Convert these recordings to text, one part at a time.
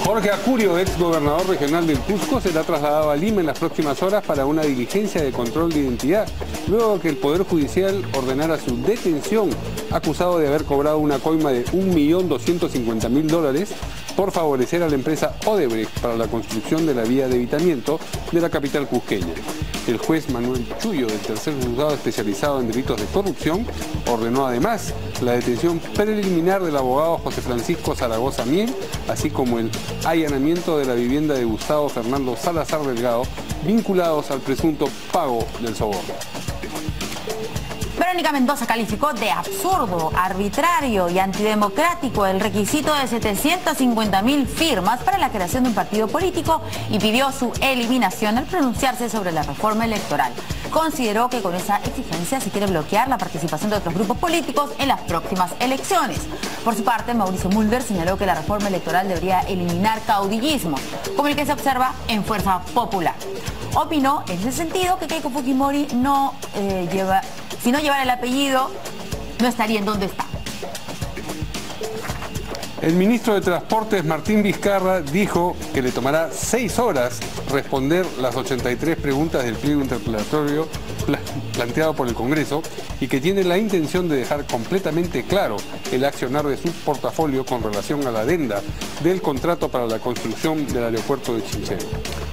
Jorge Acurio, ex gobernador regional del Cusco, será trasladado a Lima en las próximas horas para una diligencia de control de identidad, luego que el Poder Judicial ordenara su detención, acusado de haber cobrado una coima de $1.250.000 por favorecer a la empresa Odebrecht para la construcción de la vía de evitamiento de la capital cusqueña. El juez Manuel Chullo, del tercer juzgado especializado en delitos de corrupción, ordenó además la detención preliminar del abogado José Francisco Zaragoza Miel, así como el allanamiento de la vivienda de Gustavo Fernando Salazar Delgado, vinculados al presunto pago del soborno. Verónica Mendoza calificó de absurdo, arbitrario y antidemocrático el requisito de 750.000 firmas para la creación de un partido político y pidió su eliminación al pronunciarse sobre la reforma electoral. Consideró que con esa exigencia se quiere bloquear la participación de otros grupos políticos en las próximas elecciones. Por su parte, Mauricio Mulder señaló que la reforma electoral debería eliminar caudillismo, como el que se observa en Fuerza Popular. Opinó en ese sentido que Keiko Fujimori si no llevara el apellido, no estaría en donde está. El ministro de Transportes, Martín Vizcarra, dijo que le tomará 6 horas responder las 83 preguntas del pliego interpelatorio planteado por el Congreso y que tiene la intención de dejar completamente claro el accionar de su portafolio con relación a la adenda del contrato para la construcción del aeropuerto de Chinchero.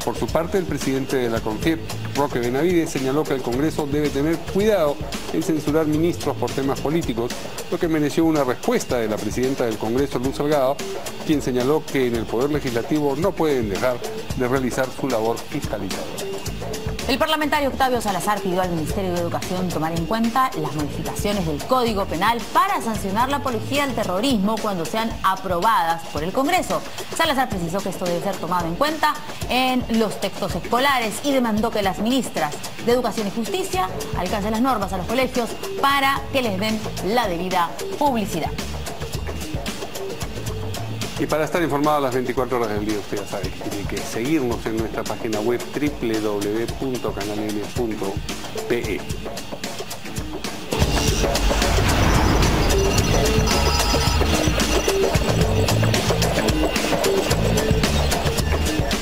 Por su parte, el presidente de la CONFIEP, Roque Benavides, señaló que el Congreso debe tener cuidado en censurar ministros por temas políticos, lo que mereció una respuesta de la presidenta del Congreso, Luz Salgado, quien señaló que en el Poder Legislativo no pueden dejar de realizar su labor fiscalizadora. El parlamentario Octavio Salazar pidió al Ministerio de Educación tomar en cuenta las modificaciones del Código Penal para sancionar la apología al terrorismo cuando sean aprobadas por el Congreso. Salazar precisó que esto debe ser tomado en cuenta en los textos escolares y demandó que las ministras de Educación y Justicia alcancen las normas a los colegios para que les den la debida publicidad. Y para estar informado las 24 horas del día, usted ya sabe que tiene que seguirnos en nuestra página web www.canaln.pe.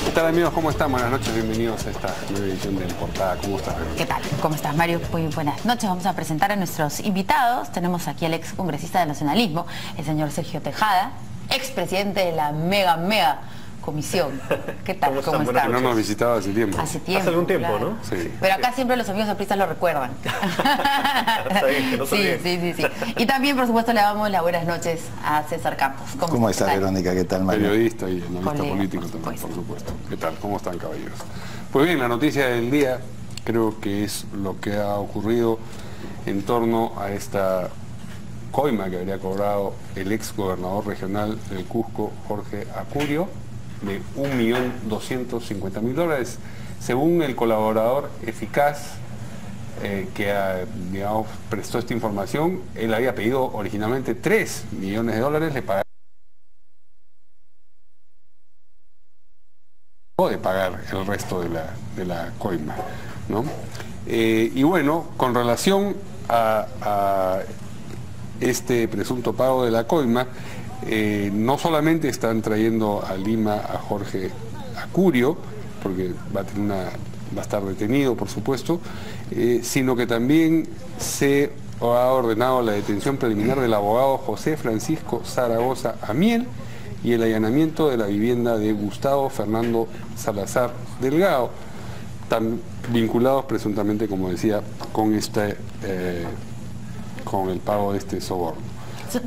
¿Qué tal, amigos? ¿Cómo están? Buenas noches, bienvenidos a esta nueva edición de En Portada. ¿Cómo estás, Verónica? ¿Qué tal? ¿Cómo estás, Mario? Muy buenas noches. Vamos a presentar a nuestros invitados. Tenemos aquí al ex congresista del nacionalismo, el señor Sergio Tejada, expresidente de la mega comisión. ¿Qué tal? ¿Cómo está? No nos visitaba hace tiempo. Hace algún tiempo, claro. ¿no? Sí. Pero acá siempre los amigos apristas lo recuerdan. Está bien, que no se olvide. Sí. Y también, por supuesto, le damos las buenas noches a César Campos. ¿Cómo está, Verónica? ¿Qué tal, Mario? Periodista y analista político también, por supuesto. ¿Qué tal? ¿Cómo están, caballeros? Pues bien, la noticia del día creo que es lo que ha ocurrido en torno a esta coima que habría cobrado el ex gobernador regional del Cusco, Jorge Acurio, de $1.250.000. Según el colaborador eficaz que digamos, prestó esta información, él había pedido originalmente $3 millones, le pagaron de pagar el resto de la coima, ¿no? Y bueno, con relación a este presunto pago de la coima, no solamente están trayendo a Lima a Jorge Acurio, porque va a estar detenido, por supuesto, sino que también se ha ordenado la detención preliminar del abogado José Francisco Zaragoza Miel y el allanamiento de la vivienda de Gustavo Fernando Salazar Delgado, tan vinculados presuntamente, como decía, con el pago de este soborno.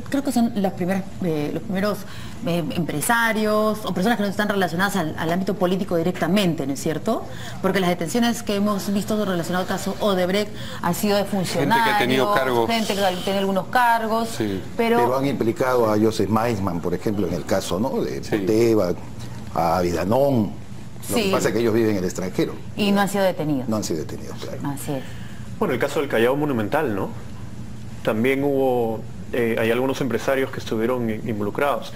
Creo que son los primeros empresarios o personas que no están relacionadas al ámbito político directamente, ¿no es cierto? Porque las detenciones que hemos visto relacionadas al caso Odebrecht han sido de funcionarios, gente que ha tenido cargos, gente que tiene algunos cargos, sí. Pero han implicado a Joseph Meisman, por ejemplo, en el caso, ¿no?, de Poteva, a Vidanón. Lo que pasa es que ellos viven en el extranjero. Y no han sido detenidos. No han sido detenidos, claro. Así es. Bueno, el caso del Callao Monumental, ¿no? También hubo hay algunos empresarios que estuvieron involucrados.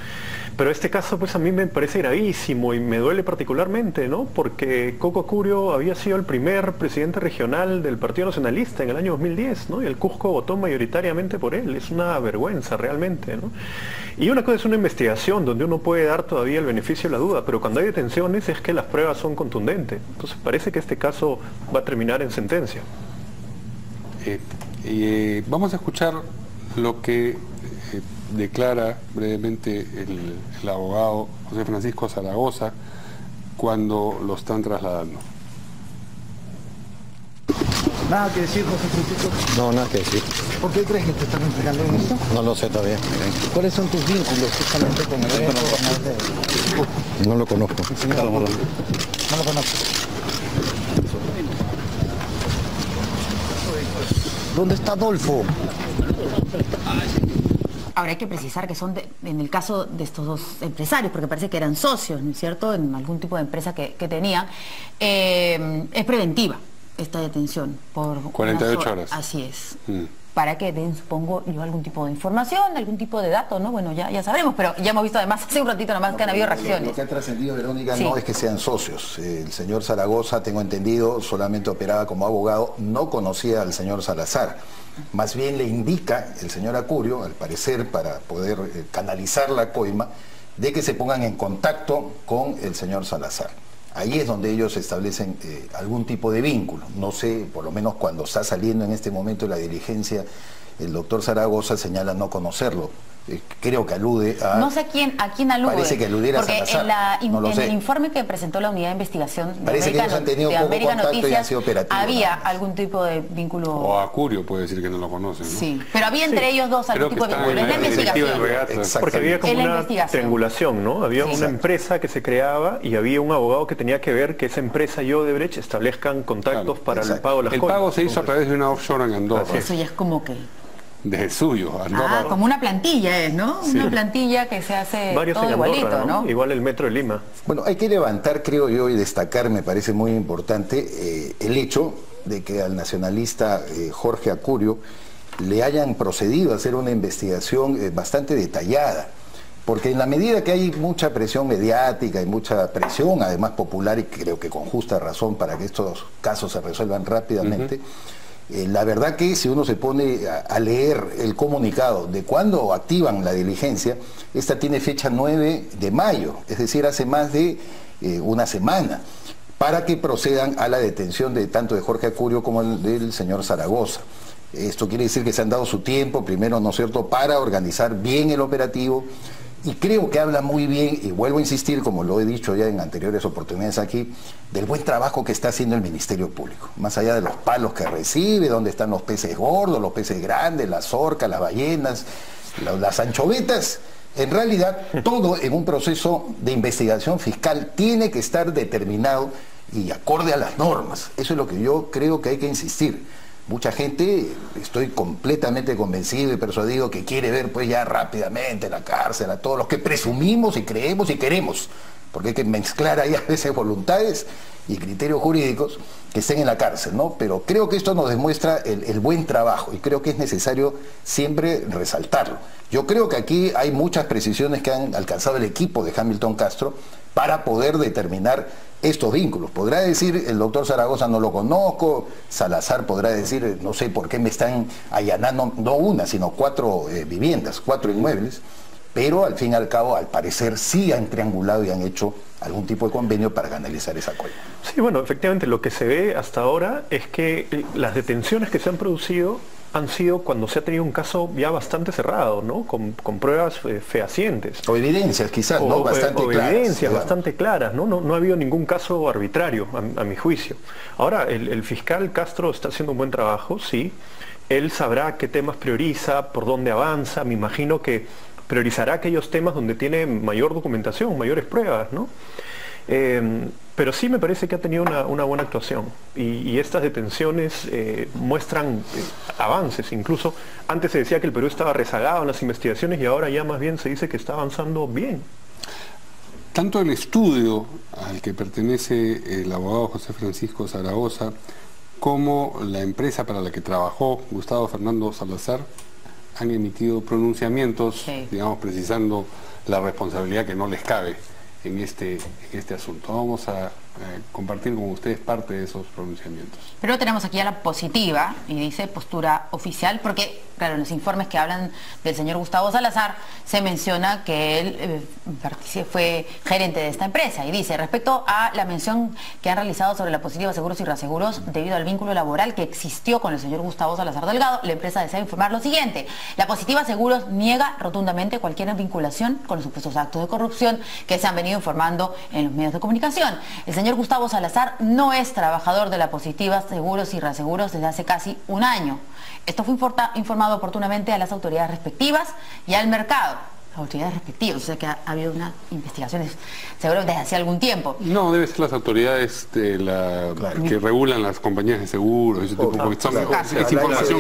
Pero este caso pues a mí me parece gravísimo y me duele particularmente, ¿no? Porque Coco Acurio había sido el primer presidente regional del Partido Nacionalista en el año 2010, ¿no? Y el Cusco votó mayoritariamente por él. Es una vergüenza realmente, ¿no? Y una cosa es una investigación donde uno puede dar todavía el beneficio de la duda, pero cuando hay detenciones es que las pruebas son contundentes. Entonces parece que este caso va a terminar en sentencia. Vamos a escuchar lo que declara brevemente el abogado José Francisco Zaragoza cuando lo están trasladando. ¿Nada que decir, José Francisco? No, nada que decir. ¿Por qué crees que te están entregando en esto? No lo sé todavía. ¿Cuáles son tus vínculos justamente con el evento? No lo conozco. No lo conozco. ¿Dónde está Adolfo? Ahora hay que precisar que son, en el caso de estos dos empresarios, porque parece que eran socios, ¿no es cierto?, en algún tipo de empresa que tenían, es preventiva esta detención por 48 horas. Así es. Para que den, supongo yo, algún tipo de información, algún tipo de dato, ¿no? Bueno, ya sabremos, pero ya hemos visto además hace un ratito nomás que han habido reacciones. Lo que ha trascendido, Verónica, sí, no es que sean socios. El señor Zaragoza, tengo entendido, solamente operaba como abogado, no conocía al señor Salazar. Más bien le indica el señor Acurio, al parecer, para poder canalizar la coima, de que se pongan en contacto con el señor Salazar. Ahí es donde ellos establecen algún tipo de vínculo. No sé, por lo menos cuando está saliendo en este momento la diligencia, el doctor Zaragoza señala no conocerlo. Creo que alude a... No sé a quién alude. Parece que aludiera a Salazar. Porque en el informe que presentó la unidad de investigación de parece que ellos han tenido poco contacto Noticias, y han sido operativos. Había algún tipo de vínculo... O Acurio puede decir que no lo conoce, ¿no? Sí, pero había entre ellos dos algún tipo de vínculo. Es la investigación. Porque había como una triangulación, ¿no? Había una empresa que se creaba y había un abogado que tenía que ver que esa empresa y Odebrecht establezcan contactos para el pago de las coimas. El pago se hizo a través de una offshore en Andorra. Eso ya es como que... Desde suyo, Andorra. Como una plantilla es, ¿no? Sí. Una plantilla que se hace varios todo en Andorra, igualito, ¿no? Igual el Metro de Lima. Bueno, hay que levantar, creo yo, y destacar, me parece muy importante, el hecho de que al nacionalista Jorge Acurio le hayan procedido a hacer una investigación bastante detallada. Porque en la medida que hay mucha presión mediática y mucha presión, además popular, y creo que con justa razón para que estos casos se resuelvan rápidamente, la verdad que si uno se pone a leer el comunicado de cuándo activan la diligencia, esta tiene fecha 9 de mayo, es decir, hace más de una semana, para que procedan a la detención de tanto de Jorge Acurio como del señor Zaragoza. Esto quiere decir que se han dado su tiempo, primero, ¿no es cierto?, para organizar bien el operativo. Y creo que habla muy bien, y vuelvo a insistir, como lo he dicho ya en anteriores oportunidades aquí, del buen trabajo que está haciendo el Ministerio Público. Más allá de los palos que recibe, donde están los peces gordos, los peces grandes, las orcas, las ballenas, las anchovetas, en realidad todo en un proceso de investigación fiscal tiene que estar determinado y acorde a las normas. Eso es lo que yo creo que hay que insistir. Mucha gente, estoy completamente convencido y persuadido, que quiere ver pues ya rápidamente la cárcel a todos los que presumimos y creemos y queremos, porque hay que mezclar ahí a veces voluntades y criterios jurídicos que estén en la cárcel, ¿no? Pero creo que esto nos demuestra el buen trabajo y creo que es necesario siempre resaltarlo. Yo creo que aquí hay muchas precisiones que han alcanzado el equipo de Hamilton Castro para poder determinar estos vínculos. Podrá decir el doctor Zaragoza no lo conozco, Salazar podrá decir no sé por qué me están allanando, no una, sino 4 viviendas, 4 inmuebles, pero al fin y al cabo, al parecer, sí han triangulado y han hecho algún tipo de convenio para canalizar esa coima. Sí, bueno, efectivamente lo que se ve hasta ahora es que las detenciones que se han producido han sido cuando se ha tenido un caso ya bastante cerrado, ¿no? Con pruebas fehacientes. O evidencias quizás, ¿no? Bastante claras. Evidencias bastante claras, ¿no? No ha habido ningún caso arbitrario, a mi juicio. Ahora, el fiscal Castro está haciendo un buen trabajo, sí. Él sabrá qué temas prioriza, por dónde avanza. Me imagino que priorizará aquellos temas donde tiene mayor documentación, mayores pruebas, ¿no? Pero sí me parece que ha tenido una buena actuación y estas detenciones muestran avances. Incluso antes se decía que el Perú estaba rezagado en las investigaciones y ahora ya más bien se dice que está avanzando bien. Tanto el estudio al que pertenece el abogado José Francisco Zaragoza como la empresa para la que trabajó Gustavo Fernando Salazar han emitido pronunciamientos, Sí. digamos, precisando la responsabilidad que no les cabe en este asunto. Vamos a compartir con ustedes parte de esos pronunciamientos. Pero tenemos aquí a la positiva y dice postura oficial, porque claro, en los informes que hablan del señor Gustavo Salazar se menciona que él fue gerente de esta empresa y dice, respecto a la mención que han realizado sobre la positiva Seguros y Reaseguros debido al vínculo laboral que existió con el señor Gustavo Salazar Delgado, la empresa desea informar lo siguiente: la positiva Seguros niega rotundamente cualquier vinculación con los supuestos actos de corrupción que se han venido informando en los medios de comunicación. El señor Gustavo Salazar no es trabajador de la positiva Seguros y Reaseguros desde hace casi un año. Esto fue informado oportunamente a las autoridades respectivas y al mercado. Las autoridades respectivas, o sea que ha habido unas investigaciones seguro desde hace algún tiempo. No, debe ser las autoridades que regulan las compañías de seguros, ese tipo, porque son, es información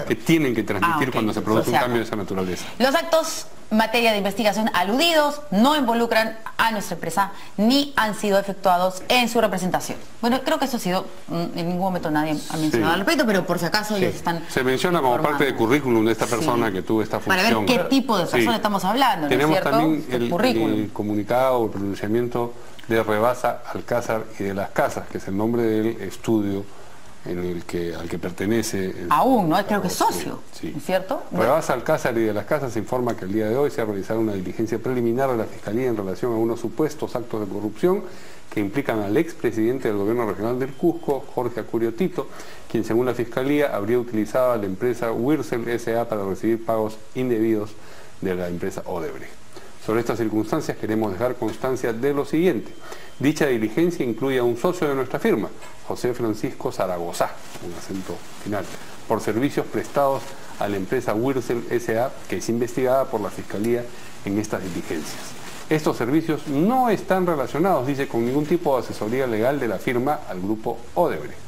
que tienen que transmitir cuando se produce un cambio de esa naturaleza. Los actos en materia de investigación aludidos no involucran a nuestra empresa ni han sido efectuados en su representación. Bueno, creo que eso ha sido, en ningún momento nadie ha mencionado al respecto, pero por si acaso ellos están se menciona como parte del currículum de esta persona que tuvo esta función. Para ver qué tipo de persona estamos hablando, Tenemos ¿no es cierto? también el comunicado, el pronunciamiento de Rebasa, Alcázar y de las Casas, que es el nombre del estudio al que pertenece. Aún, ¿no? Creo que es socio, sí. ¿no es cierto? Rebasa, Alcázar y de las Casas informa que el día de hoy se ha realizado una diligencia preliminar de la Fiscalía en relación a unos supuestos actos de corrupción que implican al expresidente del Gobierno Regional del Cusco, Jorge Acurio Tito, quien según la Fiscalía habría utilizado a la empresa Wirsel S.A. para recibir pagos indebidos de la empresa Odebrecht. Sobre estas circunstancias queremos dejar constancia de lo siguiente. Dicha diligencia incluye a un socio de nuestra firma, José Francisco Zaragoza, un acento final, por servicios prestados a la empresa Wirsel S.A., que es investigada por la Fiscalía en estas diligencias. Estos servicios no están relacionados, dice, con ningún tipo de asesoría legal de la firma al grupo Odebrecht.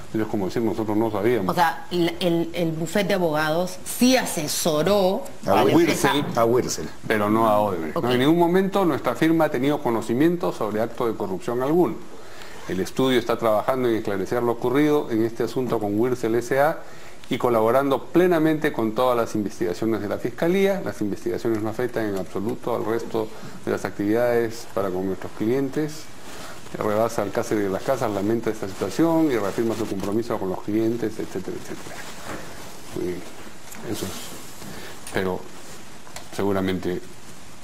Entonces, como decir, nosotros no sabíamos. O sea, el bufete de abogados sí asesoró a Wirsel, pero no a Odebrecht. Okay. No, en ningún momento nuestra firma ha tenido conocimiento sobre acto de corrupción alguno. El estudio está trabajando en esclarecer lo ocurrido en este asunto con Wirsel S.A. y colaborando plenamente con todas las investigaciones de la Fiscalía. Las investigaciones no afectan en absoluto al resto de las actividades para con nuestros clientes. Rebasa, Alcázar y de las Casas lamenta esta situación y reafirma su compromiso con los clientes, etcétera, etcétera. Eso es. Pero seguramente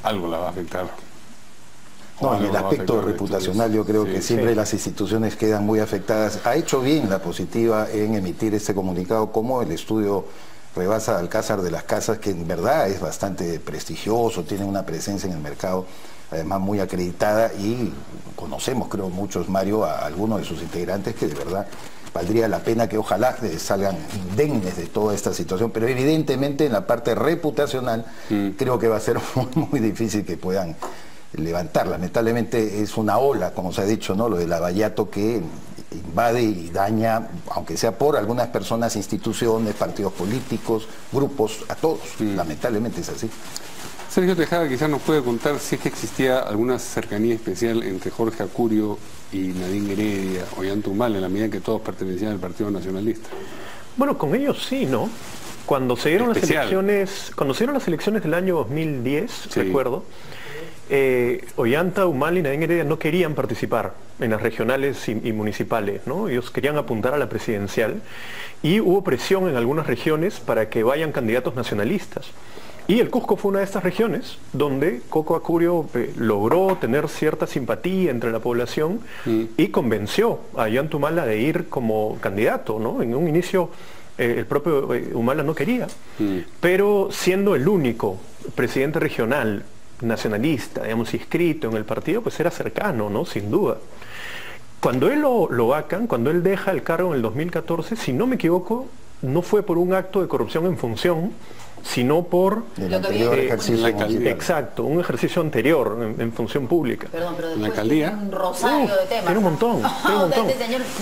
algo la va a afectar. No, en el aspecto reputacional yo creo que siempre las instituciones quedan muy afectadas. Ha hecho bien la positiva en emitir este comunicado, como el estudio Rebasa, Alcázar de las Casas, que en verdad es bastante prestigioso, tiene una presencia en el mercado además muy acreditada, y conocemos, creo muchos, Mario, a algunos de sus integrantes que de verdad valdría la pena que ojalá salgan indemnes de toda esta situación, pero evidentemente en la parte reputacional creo que va a ser muy difícil que puedan levantar. Lamentablemente es una ola, como se ha dicho, ¿no? Lo del Lavallato, que invade y daña, aunque sea por algunas personas, instituciones, partidos políticos, grupos, a todos. Lamentablemente es así. Sergio Tejada quizás nos puede contar si es que existía alguna cercanía especial entre Jorge Acurio y Nadine Heredia o Ollanta Humala, en la medida que todos pertenecían al Partido Nacionalista. Bueno, con ellos sí, ¿no? Cuando se dieron las elecciones del año 2010, recuerdo, Ollanta Humala y Nadine Heredia no querían participar en las regionales y municipales, ¿no? Ellos querían apuntar a la presidencial y hubo presión en algunas regiones para que vayan candidatos nacionalistas. Y el Cusco fue una de estas regiones donde Coco Acurio logró tener cierta simpatía entre la población y convenció a Ollanta Humala de ir como candidato, ¿no? En un inicio el propio Humala no quería, pero siendo el único presidente regional nacionalista, digamos, inscrito en el partido, pues era cercano, ¿no? Sin duda. Cuando él lo vacan, cuando él deja el cargo en el 2014, si no me equivoco, no fue por un acto de corrupción en función, sino por el anterior ejercicio. Exacto, un ejercicio anterior en función pública. Perdón, pero ¿En la alcaldía? un rosario de temas. Tiene un montón,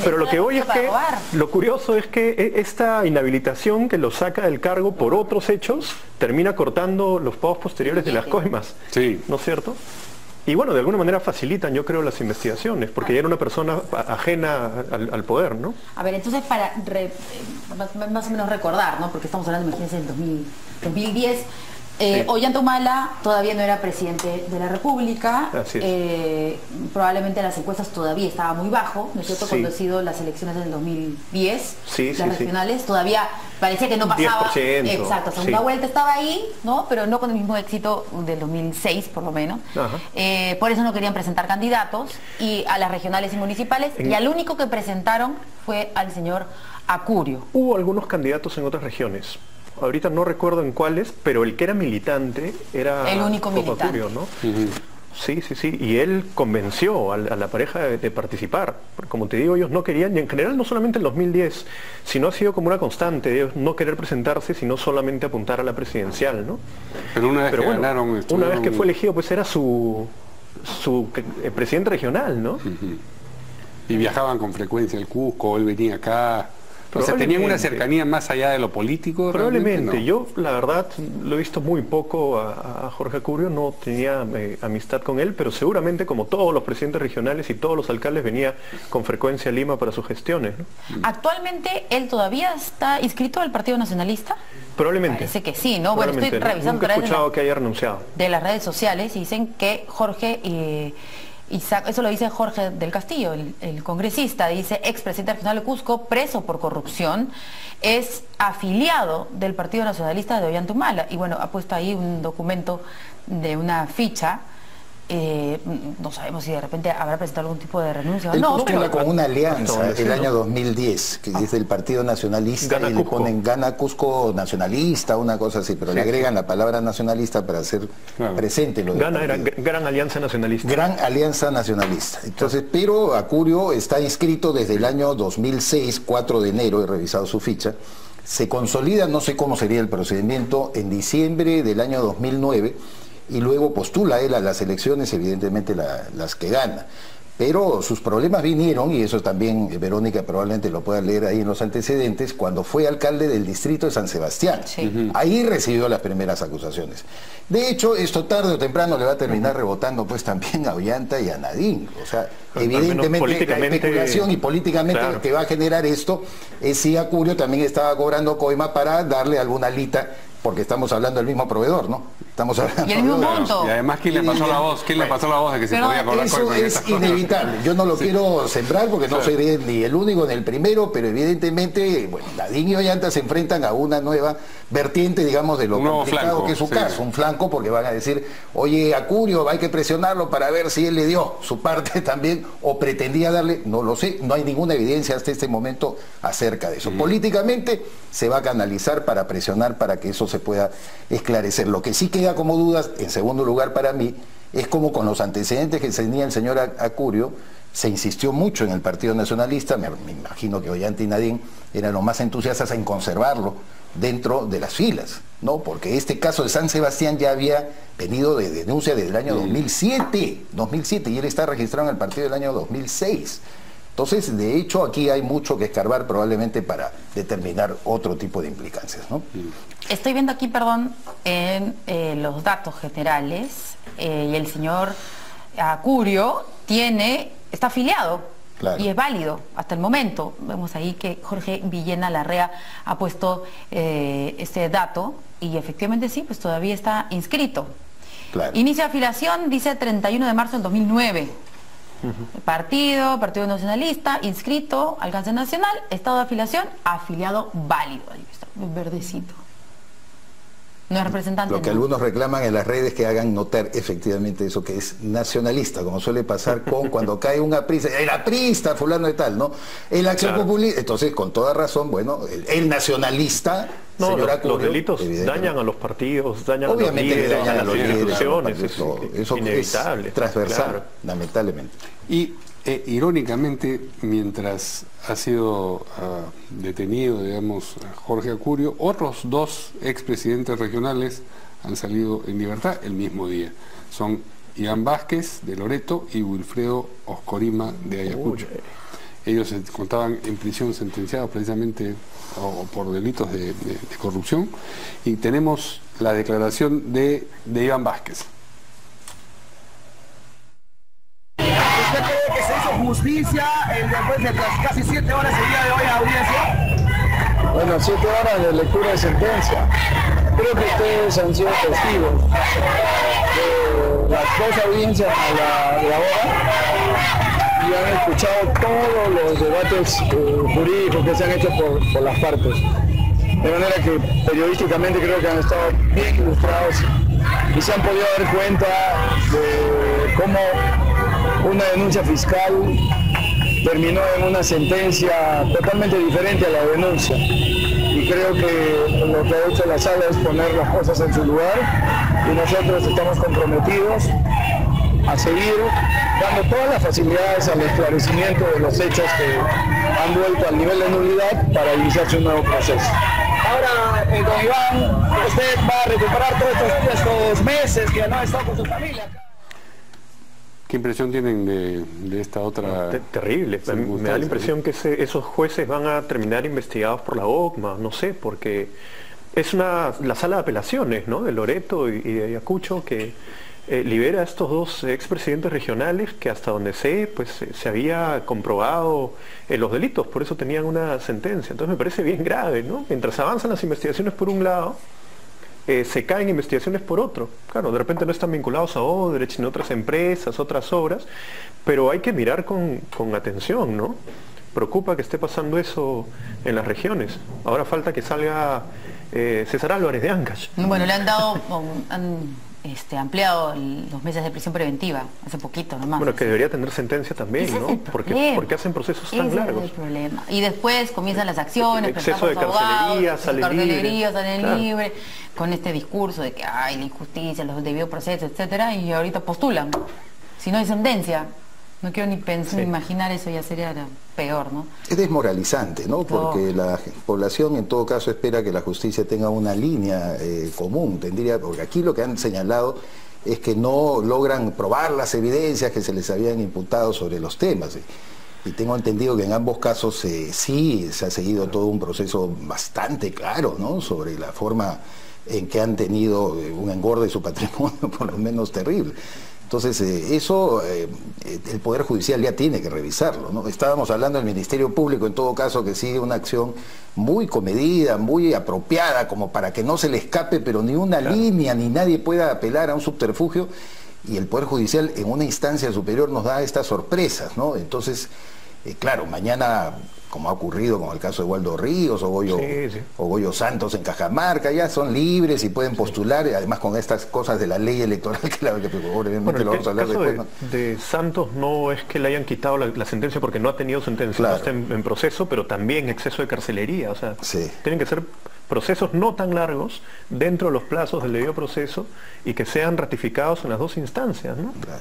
pero lo que voy es que lo curioso es que esta inhabilitación que lo saca del cargo por otros hechos termina cortando los pagos posteriores de las coimas, sí. ¿no es cierto? Y bueno, de alguna manera facilitan, yo creo, las investigaciones, porque ya era una persona ajena al poder, ¿no? A ver, entonces para más o menos recordar, ¿no? Porque estamos hablando, imagínense, del 2010. Ollanta Humala todavía no era presidente de la República. Así es. Probablemente las encuestas todavía estaba muy bajo, ¿no es cierto? Sí. Cuando ha sido las elecciones del 2010, las regionales, todavía parecía que no pasaba. 10%, exacto, segunda vuelta estaba ahí, ¿no? Pero no con el mismo éxito del 2006, por lo menos. Por eso no querían presentar candidatos y a las regionales y municipales, y al único que presentaron fue al señor Acurio. Hubo algunos candidatos en otras regiones. Ahorita no recuerdo en cuáles, pero el que era militante era el único militante. Acurio, ¿no? Sí, sí, sí. Y él convenció a la pareja de participar. Como te digo, ellos no querían, y en general no solamente en 2010, sino ha sido como una constante, ellos no querer presentarse, sino solamente apuntar a la presidencial, ¿no? Pero una vez que bueno, ganaron... una vez que fue elegido, pues era su presidente regional, ¿no? Y viajaban con frecuencia al Cusco, él venía acá... O sea, tenían una cercanía más allá de lo político. Probablemente. ¿No? Yo, la verdad, lo he visto muy poco a Jorge Acurio, no tenía amistad con él, pero seguramente, como todos los presidentes regionales y todos los alcaldes, venía con frecuencia a Lima para sus gestiones, ¿no? ¿Actualmente él todavía está inscrito al Partido Nacionalista? Probablemente. Parece que sí, ¿no? Bueno, estoy revisando Nunca he escuchado que haya renunciado. De las redes sociales y dicen que Jorge... eso lo dice Jorge del Castillo, el congresista, dice, expresidente regional de Cusco, preso por corrupción, es afiliado del Partido Nacionalista de Ollanta Humala. Y bueno, ha puesto ahí un documento de una ficha. No sabemos si de repente habrá presentado algún tipo de renuncia o Él no. postula con una alianza el año 2010, que es del Partido Nacionalista, y le ponen Gana Cusco Nacionalista, una cosa así, pero le agregan la palabra nacionalista para hacer presente lo de Gana era Gran Alianza Nacionalista. Gran Alianza Nacionalista. Entonces, pero Acurio está inscrito desde el año 2006, 4 de enero, he revisado su ficha. Se consolida, no sé cómo sería el procedimiento, en diciembre del año 2009, y luego postula él a las elecciones, evidentemente las que gana. Pero sus problemas vinieron, y eso también Verónica probablemente lo pueda leer ahí en los antecedentes, cuando fue alcalde del distrito de San Sebastián. Ahí recibió las primeras acusaciones. De hecho, esto tarde o temprano le va a terminar rebotando pues también a Ollanta y a Nadine. O sea, evidentemente la especulación y políticamente lo que va a generar esto es si Acurio también estaba cobrando coima para darle alguna alita, porque estamos hablando del mismo proveedor, ¿no? Estamos hablando y el mismo monto. Y además, ¿quién le pasó la voz? ¿Quién le pasó la voz de que se podía cobrar eso coima? Es inevitable. Yo no lo quiero sembrar porque no soy ni el único ni el primero, pero evidentemente, bueno, Nadine y Ollanta se enfrentan a una nueva vertiente, digamos, de lo complicado que es su caso. Un flanco, porque van a decir, oye, Acurio, hay que presionarlo para ver si él le dio su parte también, o pretendía darle, no lo sé, no hay ninguna evidencia hasta este momento acerca de eso. Políticamente se va a canalizar para presionar para que eso se pueda esclarecer. Lo que sí queda como dudas, en segundo lugar para mí, es como con los antecedentes que tenía el señor Acurio, se insistió mucho en el Partido Nacionalista, me imagino que Ollanta y Nadine eran los más entusiastas en conservarlo dentro de las filas, ¿no? Porque este caso de San Sebastián ya había venido de denuncia desde el año 2007, y él está registrado en el partido del año 2006. Entonces, de hecho, aquí hay mucho que escarbar probablemente para determinar otro tipo de implicancias, ¿no? Estoy viendo aquí, perdón, en los datos generales, y el señor Acurio está afiliado. Claro. Y es válido hasta el momento. Vemos ahí que Jorge Villena Larrea ha puesto este dato y efectivamente sí, pues todavía está inscrito. Claro. Inicia afiliación, dice 31 de marzo del 2009. Partido Nacionalista, inscrito, alcance nacional, estado de afiliación, afiliado válido. Ahí está, verdecito. No es representante. Lo que algunos reclaman en las redes, que hagan notar efectivamente eso, que es nacionalista, como suele pasar con cuando cae un aprista, el aprista, fulano de tal, ¿no? El acción populista. Entonces, con toda razón, bueno, el nacionalista, no, señora los delitos dañan a los partidos, dañan obviamente a las instituciones, eso inevitable. Es transversal, lamentablemente. Y irónicamente, mientras ha sido detenido, digamos, Jorge Acurio, otros dos expresidentes regionales han salido en libertad el mismo día. Son Iván Vázquez de Loreto y Wilfredo Oscorima de Ayacucho. Ellos se encontraban en prisión sentenciados precisamente por delitos de corrupción. Y tenemos la declaración de Iván Vázquez. ¿Usted cree que se hizo justicia después de las casi 7 horas el día de hoy a audiencia? Bueno, 7 horas de lectura de sentencia. Creo que ustedes han sido testigos de las 2 audiencias de ahora y han escuchado todos los debates jurídicos que se han hecho por las partes. De manera que periodísticamente creo que han estado bien ilustrados y se han podido dar cuenta de cómo una denuncia fiscal terminó en una sentencia totalmente diferente a la denuncia. Y creo que lo que ha hecho la sala es poner las cosas en su lugar y nosotros estamos comprometidos a seguir dando todas las facilidades al esclarecimiento de los hechos que han vuelto al nivel de nulidad para iniciarse un nuevo proceso. Ahora, don Iván, usted va a recuperar todos estos meses que no ha estado con su familia. ¿Qué impresión tienen de esta otra? Terrible. Me da la impresión que esos jueces van a terminar investigados por la OCMA, no sé, porque es la sala de apelaciones, ¿no?, de Loreto y de Ayacucho, que libera a estos 2 expresidentes regionales que hasta donde sé, pues se había comprobado los delitos, por eso tenían una sentencia. Entonces me parece bien grave, ¿no? Mientras avanzan las investigaciones por un lado, se caen investigaciones por otro. Claro, de repente no están vinculados a Odebrecht, sino otras empresas, otras obras, pero hay que mirar con atención, ¿no? Preocupa que esté pasando eso en las regiones. Ahora falta que salga César Álvarez de Ancash. Bueno, le han dado, ampliado los meses de prisión preventiva, hace poquito nomás. Bueno, que debería tener sentencia también, ¿no? Porque hacen procesos tan largos. Es el problema. Y después comienzan las acciones, exceso de carcelería, salen libre, con este discurso de que hay la injusticia, los debidos procesos, etcétera, y ahorita postulan. Si no hay sentencia, no quiero ni pensar, ni imaginar eso, ya sería peor, ¿no? Es desmoralizante, ¿no? Porque la población en todo caso espera que la justicia tenga una línea común, porque aquí lo que han señalado es que no logran probar las evidencias que se les habían imputado sobre los temas. Y tengo entendido que en ambos casos sí se ha seguido todo un proceso bastante claro, ¿no?, sobre la forma en que han tenido un engorde de su patrimonio, por lo menos terrible. Entonces, eso el Poder Judicial ya tiene que revisarlo, ¿no? Estábamos hablando del Ministerio Público, en todo caso, que sigue una acción muy comedida, muy apropiada, como para que no se le escape, pero ni una línea, ni nadie pueda apelar a un subterfugio, y el Poder Judicial en una instancia superior nos da estas sorpresas, ¿no? Entonces, claro, mañana, como ha ocurrido con el caso de Waldo Ríos o Goyo Santos en Cajamarca, ya son libres y pueden postular, además con estas cosas de la ley electoral que obviamente lo vamos a hablar después, ¿no? De Santos no es que le hayan quitado la sentencia porque no ha tenido sentencia, no está en proceso, pero también exceso de carcelería, o sea, tienen que ser procesos no tan largos dentro de los plazos del debido proceso y que sean ratificados en las 2 instancias, ¿no? Claro,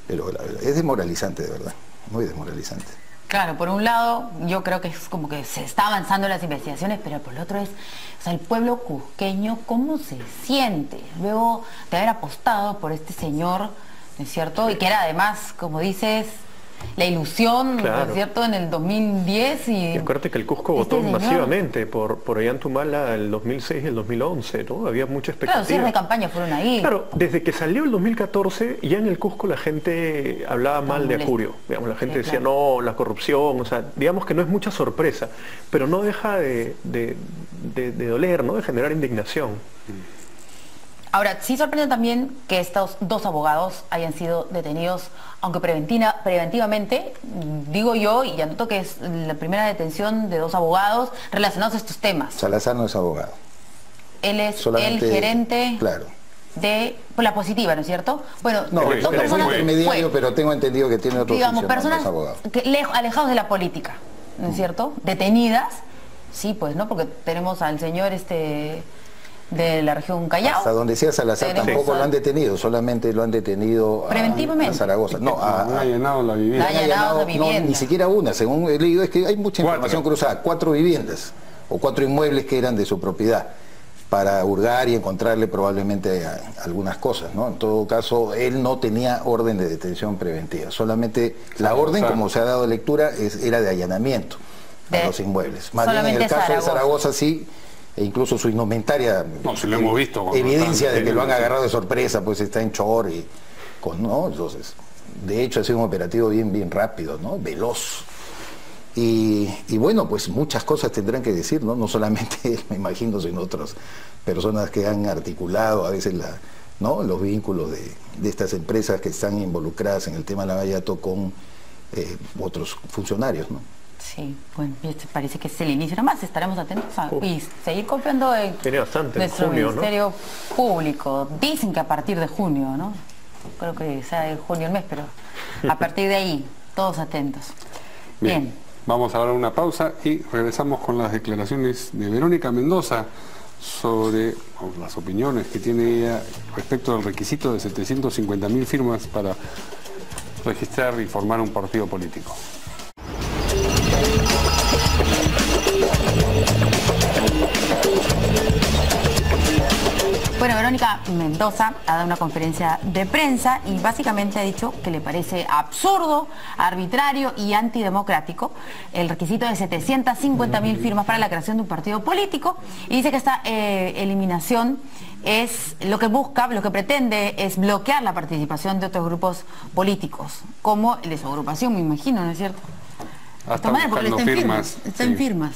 pero es desmoralizante, de verdad, muy desmoralizante. Claro, por un lado, yo creo que es como que se está avanzando en las investigaciones, pero por el otro es, o sea, el pueblo cusqueño, ¿cómo se siente? Luego de haber apostado por este señor, ¿no es cierto? Y que era además, como dices, la ilusión, ¿no es cierto?, en el 2010 y acuérdate que el Cusco votó masivamente por Ollantumala el 2006 y el 2011, ¿no? Había mucha expectativa. Claro, cierres de campaña fueron ahí. Claro, desde que salió el 2014, ya en el Cusco la gente hablaba mal de Acurio. Digamos, la gente decía, no, la corrupción, o sea, digamos que no es mucha sorpresa, pero no deja de doler, ¿no?, de generar indignación. Ahora, sí sorprende también que estos 2 abogados hayan sido detenidos, aunque preventivamente, digo yo, y anoto que es la primera detención de 2 abogados relacionados a estos temas. Salazar no es abogado. Él es el gerente de la Positiva, ¿no es cierto? Bueno, no, es intermediario, pero tengo entendido que tiene otro digamos, personas alejados de la política, ¿no es cierto? Detenidas, sí, pues, ¿no? Porque tenemos al señor de la región Callao. Hasta donde sea Salazar tampoco lo han detenido, solamente lo han detenido a Zaragoza. No, han allanado la vivienda. No, ni siquiera una, según he leído, es que hay mucha información cruzada. 4 viviendas o 4 inmuebles que eran de su propiedad, para hurgar y encontrarle probablemente algunas cosas, ¿no? En todo caso, él no tenía orden de detención preventiva, solamente la orden, como se ha dado lectura, era de allanamiento a los inmuebles. Más bien en el caso de Zaragoza sí, e incluso su indumentaria, si lo hemos visto, evidencia de que lo han agarrado de sorpresa, pues está en short y ¿no? Entonces de hecho ha sido un operativo bien rápido, ¿no? Veloz. Y bueno, pues muchas cosas tendrán que decir, ¿no? No solamente él, me imagino, sino otras personas que han articulado a veces ¿no? los vínculos de estas empresas que están involucradas en el tema de Lavallato con otros funcionarios, ¿no? Sí, bueno, parece que es el inicio nomás, estaremos atentos y seguir confiando en nuestro Ministerio Público. Dicen que a partir de junio, ¿no? Creo que sea de junio el mes, pero a partir de ahí, todos atentos. Bien. Vamos ahora a una pausa y regresamos con las declaraciones de Verónica Mendoza sobre las opiniones que tiene ella respecto al requisito de 750.000 firmas para registrar y formar un partido político. Bueno, Verónica Mendoza ha dado una conferencia de prensa y básicamente ha dicho que le parece absurdo, arbitrario y antidemocrático el requisito de 750.000 firmas para la creación de un partido político, y dice que esta eliminación es lo que busca, lo que pretende es bloquear la participación de otros grupos políticos, como el de su agrupación, me imagino, ¿no es cierto? Hasta buscando firmas. Está en firmas.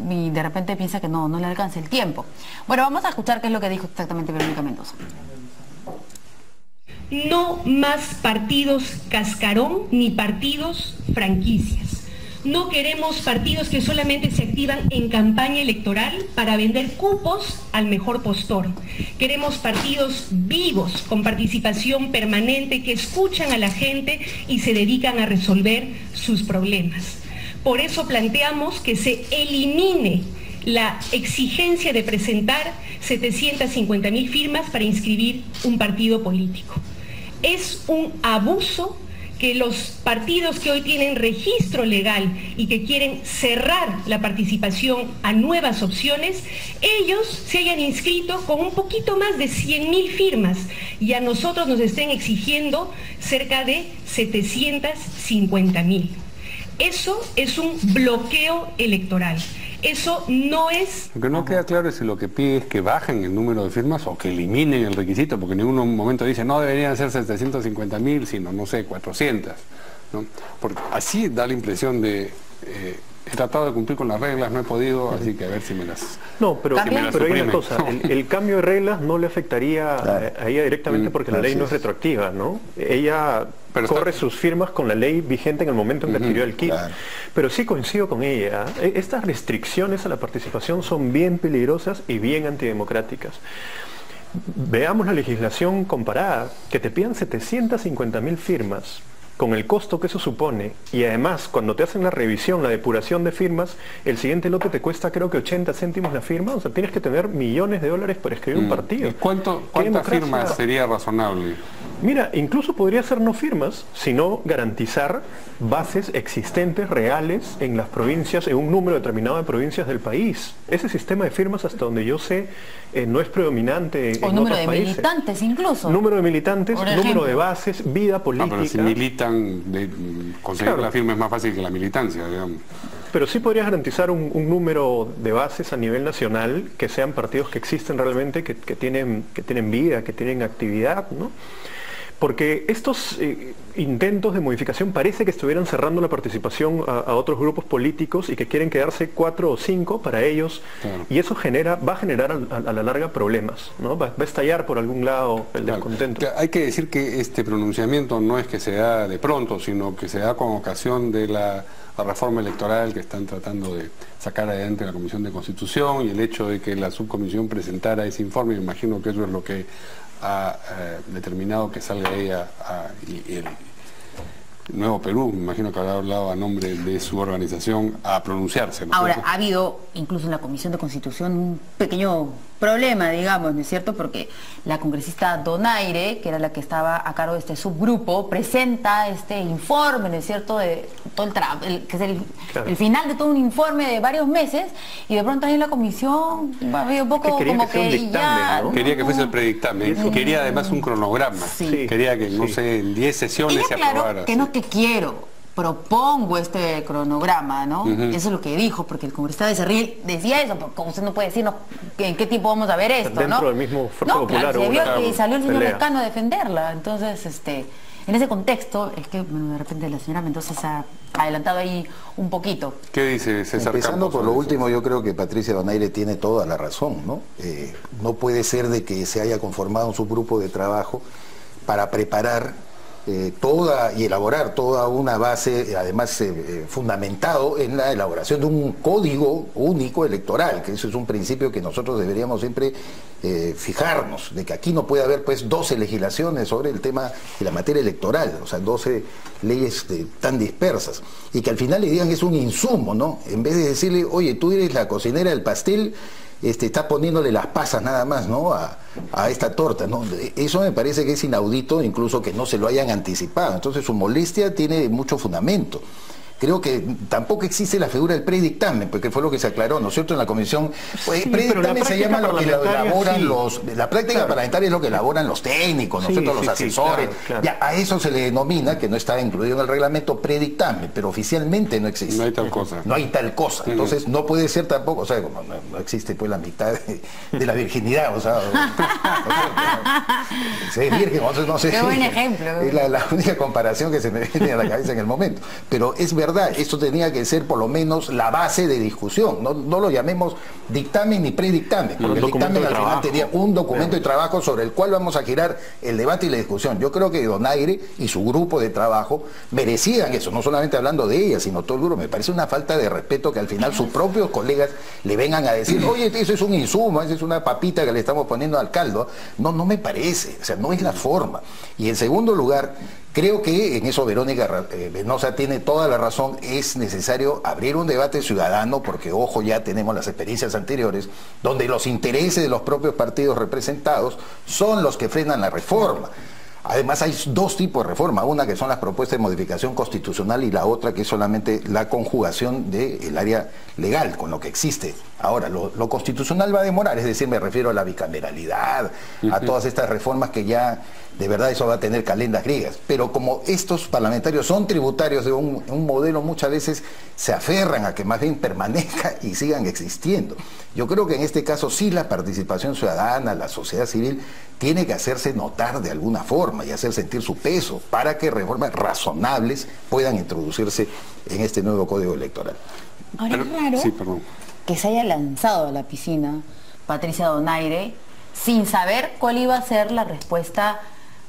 Y de repente piensa que no le alcanza el tiempo. Bueno, vamos a escuchar qué es lo que dijo exactamente Verónica Mendoza. No más partidos cascarón ni partidos franquicias. No queremos partidos que solamente se activan en campaña electoral para vender cupos al mejor postor. Queremos partidos vivos, con participación permanente, que escuchan a la gente y se dedican a resolver sus problemas. Por eso planteamos que se elimine la exigencia de presentar 750.000 firmas para inscribir un partido político. Es un abuso que los partidos que hoy tienen registro legal y que quieren cerrar la participación a nuevas opciones, ellos se hayan inscrito con un poquito más de 100.000 firmas y a nosotros nos estén exigiendo cerca de 750.000. Eso es un bloqueo electoral. Eso no es... Lo que no queda claro es si lo que pide es que bajen el número de firmas o que eliminen el requisito, porque en ningún momento dice no deberían ser 750.000, sino, no sé, 400, ¿no? Porque así da la impresión de... he tratado de cumplir con las reglas, no he podido, así que a ver si me las... No, pero hay una cosa, el cambio de reglas no le afectaría a ella directamente porque la ley no es retroactiva, ¿no? Ella corre sus firmas con la ley vigente en el momento en que adquirió el kit. Pero sí coincido con ella, estas restricciones a la participación son bien peligrosas y bien antidemocráticas. Veamos la legislación comparada, que te pidan 750.000 firmas con el costo que eso supone, y además cuando te hacen la revisión, la depuración de firmas, el siguiente lote te cuesta creo que 80 céntimos la firma, o sea, tienes que tener millones de dólares para escribir un partido. ¿Cuántas firmas sería razonable? Mira, incluso podría ser no firmas, sino garantizar bases existentes, reales, en las provincias, en un número determinado de provincias del país. Ese sistema de firmas, hasta donde yo sé, no es predominante en otros países. O número de militantes incluso. Número de militantes, número de bases, vida política. Pero si militan, conseguir la firma es más fácil que la militancia, digamos. Pero sí podrías garantizar un número de bases a nivel nacional, que sean partidos que existen realmente, que tienen vida, que tienen actividad, ¿no? Porque estos intentos de modificación parece que estuvieran cerrando la participación a otros grupos políticos y que quieren quedarse 4 o 5 para ellos, y eso va a generar a la larga problemas, ¿no? Va a estallar por algún lado el descontento. Hay que decir que este pronunciamiento no es que se da de pronto, sino que se da con ocasión de la reforma electoral que están tratando de sacar adelante la Comisión de Constitución, y el hecho de que la subcomisión presentara ese informe, me imagino que eso es lo que ha determinado que salga ella y el Nuevo Perú, me imagino que habrá hablado a nombre de su organización, a pronunciarse, ¿no? Ahora, ha habido incluso en la Comisión de Constitución un pequeño problema, digamos, ¿no es cierto? Porque la congresista Donaire, que era la que estaba a cargo de este subgrupo, presenta este informe, ¿no es cierto?, de todo que es el final de todo un informe de varios meses, y de pronto ahí en la comisión había un poco como que ya... ¿no? Quería que fuese el predictamen, quería además un cronograma, quería que, no sé, en 10 sesiones se aprobara. Que no que quiero, propongo este cronograma, ¿no? Eso es lo que dijo, porque el congresista Becerril decía eso, porque usted no puede decirnos en qué tiempo vamos a ver esto, dentro ¿no? del mismo Fuerza Popular, claro, se vio que salió el señor pelea. Lescano a defenderla, entonces, en ese contexto, es que bueno, de repente la señora Mendoza se ha adelantado ahí un poquito. ¿Qué dice César Empezando Campos por lo sobre último, yo creo que Patricia Donaire tiene toda la razón, ¿no? No puede ser de que se haya conformado un subgrupo de trabajo para preparar toda y elaborar toda una base, además fundamentado en la elaboración de un código único electoral, que eso es un principio que nosotros deberíamos siempre fijarnos, de que aquí no puede haber pues 12 legislaciones sobre el tema de la materia electoral, o sea, 12 leyes tan dispersas, y que al final le digan que es un insumo, ¿no? En vez de decirle, oye, tú eres la cocinera del pastel, está poniéndole las pasas nada más, ¿no? a esta torta, ¿no? Eso me parece que es inaudito, incluso que no se lo hayan anticipado. Entonces su molestia tiene mucho fundamento. Creo que tampoco existe la figura del predictamen, porque fue lo que se aclaró, ¿no es cierto?, en la comisión. Pues, sí, predictamen se llama lo que elaboran sí. La práctica parlamentaria es lo que elaboran los técnicos, ¿no es cierto?, los asesores. Claro. Ya, a eso se le denomina, que no está incluido en el reglamento, predictamen, pero oficialmente no existe. No hay tal cosa. No hay tal cosa. Entonces no puede ser tampoco, o sea, como no existe pues la mitad de la virginidad, o sea, se es virgen, entonces no sé. Qué buen ejemplo. Es la única comparación que se me viene a la cabeza en el momento. Pero es verdad, esto tenía que ser por lo menos la base de discusión, no lo llamemos dictamen ni predictamen, porque el dictamen al final tenía un documento de trabajo sobre el cual vamos a girar el debate y la discusión. Yo creo que Donaire y su grupo de trabajo merecían eso, no solamente hablando de ella, sino todo el grupo. Me parece una falta de respeto que al final sus propios colegas le vengan a decir, oye, eso es un insumo, eso es una papita que le estamos poniendo al caldo. No me parece, o sea, no es la forma. Y en segundo lugar, creo que en eso Verónica Mendoza tiene toda la razón, es necesario abrir un debate ciudadano, porque ojo, ya tenemos las experiencias anteriores, donde los intereses de los propios partidos representados son los que frenan la reforma. Además hay dos tipos de reforma, una que son las propuestas de modificación constitucional y la otra que es solamente la conjugación del área legal con lo que existe. Ahora, lo constitucional va a demorar, es decir, me refiero a la bicameralidad, a todas estas reformas que ya, de verdad, eso va a tener calendas griegas. Pero como estos parlamentarios son tributarios de un modelo, muchas veces se aferran a que más bien permanezca y sigan existiendo. Yo creo que en este caso sí la participación ciudadana, la sociedad civil, tiene que hacerse notar de alguna forma y hacer sentir su peso para que reformas razonables puedan introducirse en este nuevo código electoral. Ahora es raro que se haya lanzado a la piscina Patricia Donaire sin saber cuál iba a ser la respuesta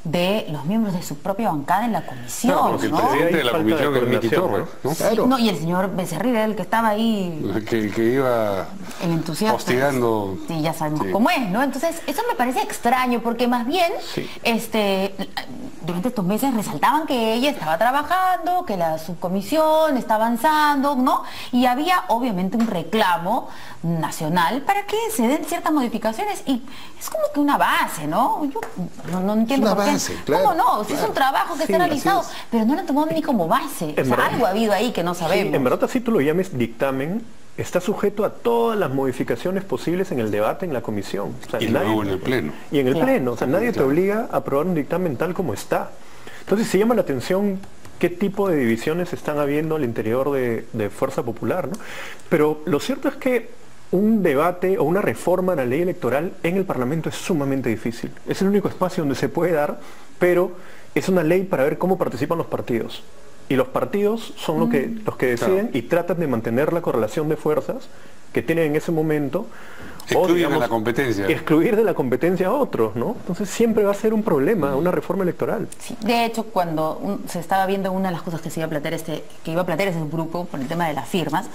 de los miembros de su propia bancada en la comisión, claro, porque ¿no? el presidente de la comisión que es Miki Torres, ¿no? Claro. No, y el señor Becerril era el que estaba ahí, que iba el entusiasta, hostigando. Sí, ya sabemos cómo es, ¿no? Entonces eso me parece extraño, porque más bien durante estos meses resaltaban que ella estaba trabajando, que la subcomisión está avanzando, ¿no? Y había obviamente un reclamo nacional para que se den ciertas modificaciones, y es como que una base, ¿no? Yo no entiendo por qué. Claro, ¿cómo no? Si es un trabajo que está realizado, pero no lo tomó ni como base. O sea, algo ha habido ahí que no sabemos. Sí, en verdad, si tú lo llames dictamen, está sujeto a todas las modificaciones posibles en el debate en la comisión. O sea, y luego en el pleno. Y en el pleno. O sea, nadie te obliga a aprobar un dictamen tal como está. Entonces se llama la atención qué tipo de divisiones están habiendo al interior de Fuerza Popular, ¿no? Pero lo cierto es que un debate o una reforma a la ley electoral en el Parlamento es sumamente difícil. Es el único espacio donde se puede dar, pero es una ley para ver cómo participan los partidos. Y los partidos son los que deciden y tratan de mantener la correlación de fuerzas que tienen en ese momento. Excluir de la competencia. Excluir de la competencia a otros, ¿no? Entonces siempre va a ser un problema, una reforma electoral. Sí. De hecho, cuando se estaba viendo una de las cosas que se iba a plantear ese grupo por el tema de las firmas,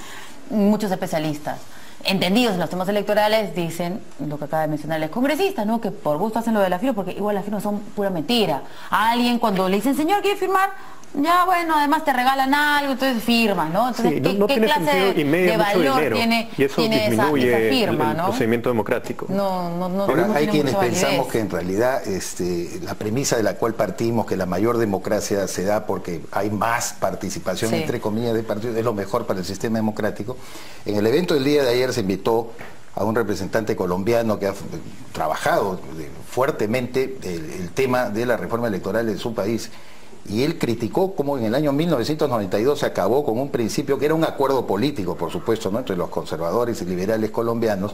muchos especialistas entendidos en los temas electorales dicen lo que acaba de mencionar el congresista, ¿no? Que por gusto hacen lo de la firma, porque igual las firmas son pura mentira. A alguien cuando le dicen, señor, ¿quiere firmar? Ya, bueno, además te regalan algo, entonces firmas, ¿no? Entonces, sí, ¿qué clase de valor tiene esa firma, el procedimiento democrático? Ahora, hay quienes pensamos que en realidad la premisa de la cual partimos, que la mayor democracia se da porque hay más participación, entre comillas, de partidos, es lo mejor para el sistema democrático. En el evento del día de ayer se invitó a un representante colombiano que ha trabajado fuertemente el tema de la reforma electoral en su país. y él criticó cómo en el año 1992 se acabó con un principio que era un acuerdo político, por supuesto, ¿no?, entre los conservadores y liberales colombianos,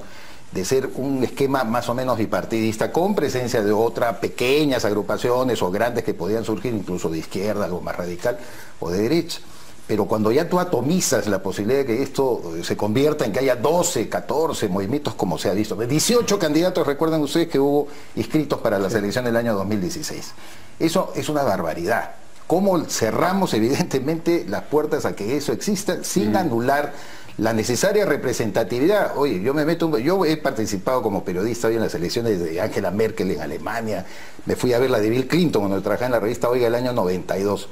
de ser un esquema más o menos bipartidista, con presencia de otras pequeñas agrupaciones o grandes que podían surgir, incluso de izquierda, algo más radical, o de derecha. Pero cuando ya tú atomizas la posibilidad de que esto se convierta en que haya 12, 14 movimientos, como se ha visto, 18 candidatos, recuerdan ustedes que hubo inscritos para las elecciones del año 2016. Eso es una barbaridad. ¿Cómo cerramos evidentemente las puertas a que eso exista sin anular la necesaria representatividad? Oye, yo he participado como periodista hoy en las elecciones de Angela Merkel en Alemania, me fui a ver la de Bill Clinton cuando trabajaba en la revista Oiga el año 92.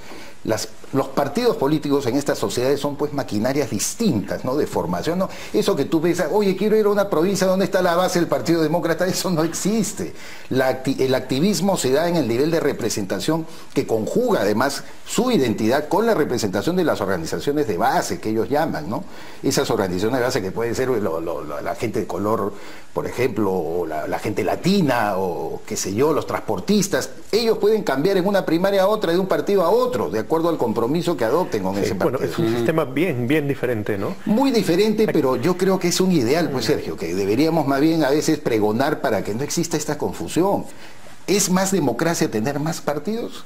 Los partidos políticos en estas sociedades son pues maquinarias distintas, ¿no?, de formación, ¿no? Eso que tú ves, oye, quiero ir a una provincia donde está la base del Partido Demócrata, eso no existe. El activismo se da en el nivel de representación que conjuga además su identidad con la representación de las organizaciones de base que ellos llaman, ¿no? Esas organizaciones de base que pueden ser la gente de color, por ejemplo, o la gente latina, o qué sé yo, los transportistas, ellos pueden cambiar en una primaria a otra, de un partido a otro, de acuerdo al compromiso que adopten con ese partido. Bueno, es un sistema bien diferente, ¿no? Muy diferente, pero yo creo que es un ideal, pues Sergio, que deberíamos más bien a veces pregonar para que no exista esta confusión. ¿Es más democracia tener más partidos?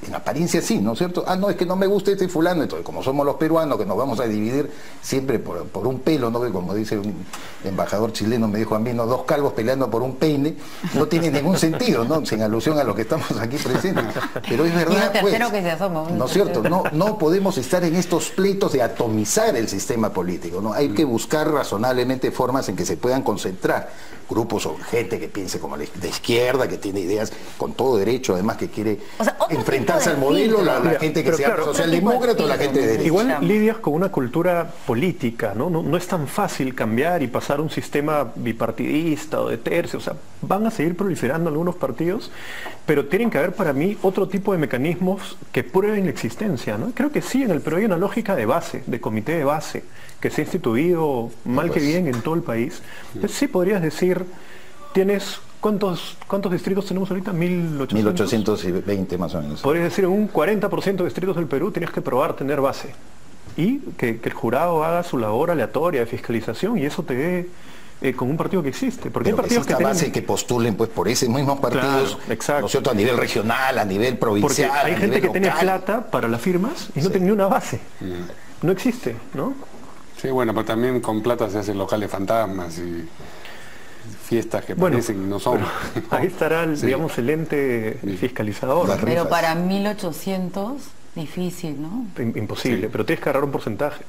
En apariencia sí, ¿no es cierto? Ah, no, es que no me gusta este fulano, entonces como somos los peruanos que nos vamos a dividir siempre por un pelo, ¿no? Como dice un embajador chileno, me dijo a mí, no, dos calvos peleando por un peine, no tiene ningún sentido, ¿no? Sin alusión a lo que estamos aquí presentes. Pero es verdad, pues, que se asoma, ¿no es cierto? No podemos estar en estos pleitos de atomizar el sistema político, ¿no? Hay que buscar razonablemente formas en que se puedan concentrar grupos o gente que piense como de izquierda, que tiene ideas con todo derecho, además que quiere enfrentarse al modelo, la gente que sea socialdemócrata o la gente de derecha. Igual lidias con una cultura política, ¿no? No es tan fácil cambiar y pasar a un sistema bipartidista o de tercio, o sea, van a seguir proliferando algunos partidos, pero tienen que haber para mí otro tipo de mecanismos que prueben la existencia, ¿no? Creo que sí, en el Perú hay una lógica de base, de comité de base, que se ha instituido mal que bien en todo el país. Entonces, sí podrías decir, tienes... ¿Cuántos distritos tenemos ahorita? 1820 más o menos. Podrías decir, en un 40% de distritos del Perú tienes que probar tener base. Y que el jurado haga su labor aleatoria de fiscalización y eso te dé con un partido que existe. Porque hay partidos que base que postulen pues por esos mismos partidos, claro, exacto, ¿no es cierto?, a nivel regional, a nivel provincial. Porque hay gente que tiene plata para las firmas y no tiene ni una base. No existe, ¿no? Sí, bueno, pero también con plata se hacen locales fantasmas y fiestas que parecen y no son. Ahí estará, digamos, el ente fiscalizador. Pero para 1800, difícil, ¿no? Imposible, pero tienes que agarrar un porcentaje.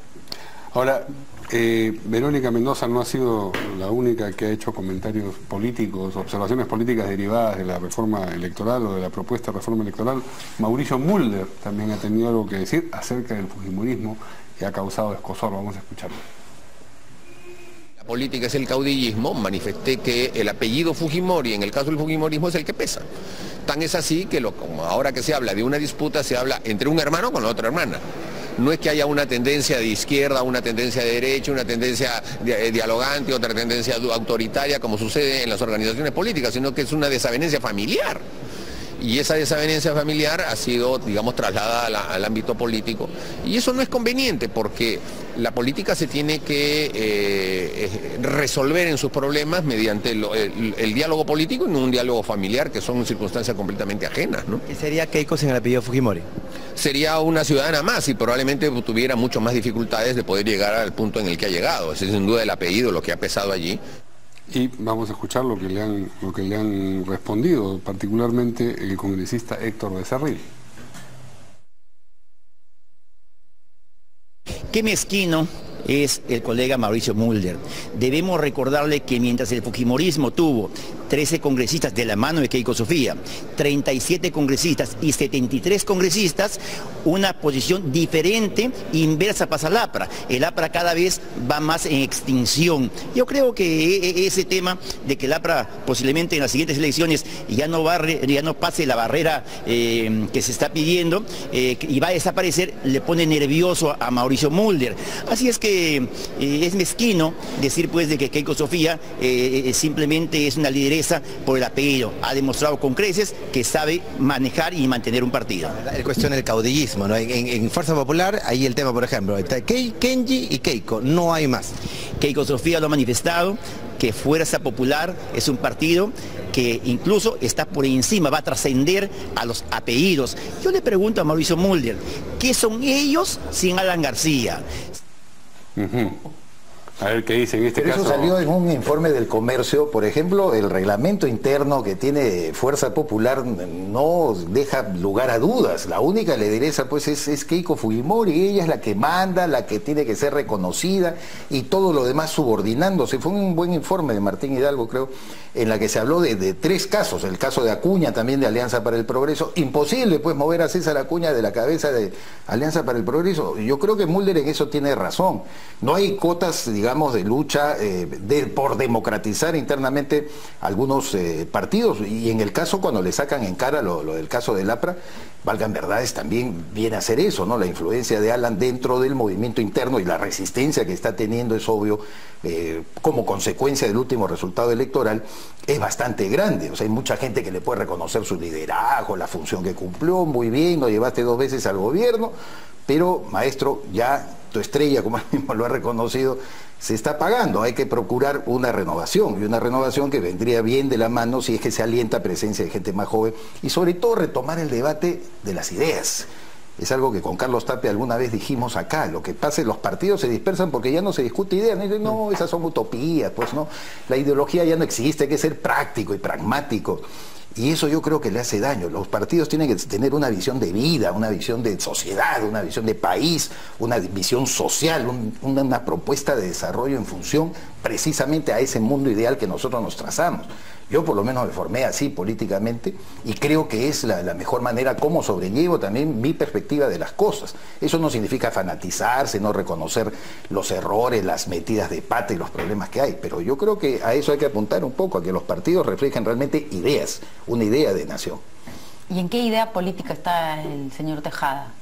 Ahora, Verónica Mendoza no ha sido la única que ha hecho comentarios políticos, observaciones políticas derivadas de la reforma electoral o de la propuesta de reforma electoral. Mauricio Mulder también ha tenido algo que decir acerca del fujimorismo que ha causado escosor. Vamos a escucharlo. La política es el caudillismo, manifesté que el apellido Fujimori, en el caso del fujimorismo, es el que pesa. Tan es así que como ahora que se habla de una disputa, se habla entre un hermano con la otra hermana. No es que haya una tendencia de izquierda, una tendencia de derecha, una tendencia dialogante, otra tendencia autoritaria, como sucede en las organizaciones políticas, sino que es una desavenencia familiar. Y esa desavenencia familiar ha sido, digamos, trasladada al ámbito político. Y eso no es conveniente porque la política se tiene que resolver en sus problemas mediante el diálogo político y no un diálogo familiar, que son circunstancias completamente ajenas, ¿no? ¿Qué sería Keiko sin el apellido Fujimori? Sería una ciudadana más y probablemente tuviera mucho más dificultades de poder llegar al punto en el que ha llegado. Ese es sin duda el apellido, lo que ha pesado allí. Y vamos a escuchar lo que le han respondido, particularmente el congresista Héctor Becerril. Qué mezquino es el colega Mauricio Mulder. Debemos recordarle que mientras el fujimorismo tuvo 13 congresistas de la mano de Keiko Sofía, 37 congresistas y 73 congresistas, una posición diferente, inversa pasa al APRA. El APRA cada vez va más en extinción. Yo creo que ese tema de que el APRA posiblemente en las siguientes elecciones ya no pase la barrera que se está pidiendo y va a desaparecer, le pone nervioso a Mauricio Mulder. Así es que parece es mezquino decir pues de que Keiko Sofía simplemente es una lideresa por el apellido. Ha demostrado con creces que sabe manejar y mantener un partido. La cuestión del caudillismo, ¿no? En Fuerza Popular, ahí el tema, por ejemplo, está Kenji y Keiko, no hay más. Keiko Sofía lo ha manifestado, que Fuerza Popular es un partido que incluso está por encima, va a trascender a los apellidos. Yo le pregunto a Mauricio Mulder, ¿qué son ellos sin Alan García? A ver qué dice en este Pero caso. eso salió en un informe del Comercio, por ejemplo, el reglamento interno que tiene Fuerza Popular no deja lugar a dudas. La única lideresa pues es Keiko Fujimori, ella es la que manda, la que tiene que ser reconocida y todo lo demás subordinándose. Fue un buen informe de Martín Hidalgo, creo, en la que se habló de 3 casos, el caso de Acuña también de Alianza para el Progreso. Imposible pues mover a César Acuña de la cabeza de Alianza para el Progreso. Yo creo que Mulder en eso tiene razón. No hay cotas, digamos, de lucha por democratizar internamente algunos partidos, y en el caso cuando le sacan en cara lo del caso del APRA, valgan verdades, también viene a ser eso, ¿no? La influencia de Alan dentro del movimiento interno y la resistencia que está teniendo, es obvio, como consecuencia del último resultado electoral, es bastante grande. O sea, hay mucha gente que le puede reconocer su liderazgo, la función que cumplió, muy bien, lo llevaste 2 veces al gobierno, pero maestro, ya tu estrella, como él mismo lo ha reconocido, se está apagando. Hay que procurar una renovación, y una renovación que vendría bien de la mano si es que se alienta presencia de gente más joven, y sobre todo retomar el debate de las ideas. Es algo que con Carlos Tapia alguna vez dijimos acá. Lo que pasa es que los partidos se dispersan porque ya no se discute ideas. No, esas son utopías, pues no. La ideología ya no existe, hay que ser práctico y pragmático. Y eso yo creo que le hace daño. Los partidos tienen que tener una visión de vida, una visión de sociedad, una visión de país, una visión social, una propuesta de desarrollo en función precisamente a ese mundo ideal que nosotros nos trazamos. Yo por lo menos me formé así políticamente y creo que es la mejor manera como sobrellevo también mi perspectiva de las cosas. Eso no significa fanatizarse, no reconocer los errores, las metidas de pata y los problemas que hay, pero yo creo que a eso hay que apuntar un poco, a que los partidos reflejen realmente ideas, una idea de nación. ¿Y en qué idea política está el señor Tejada?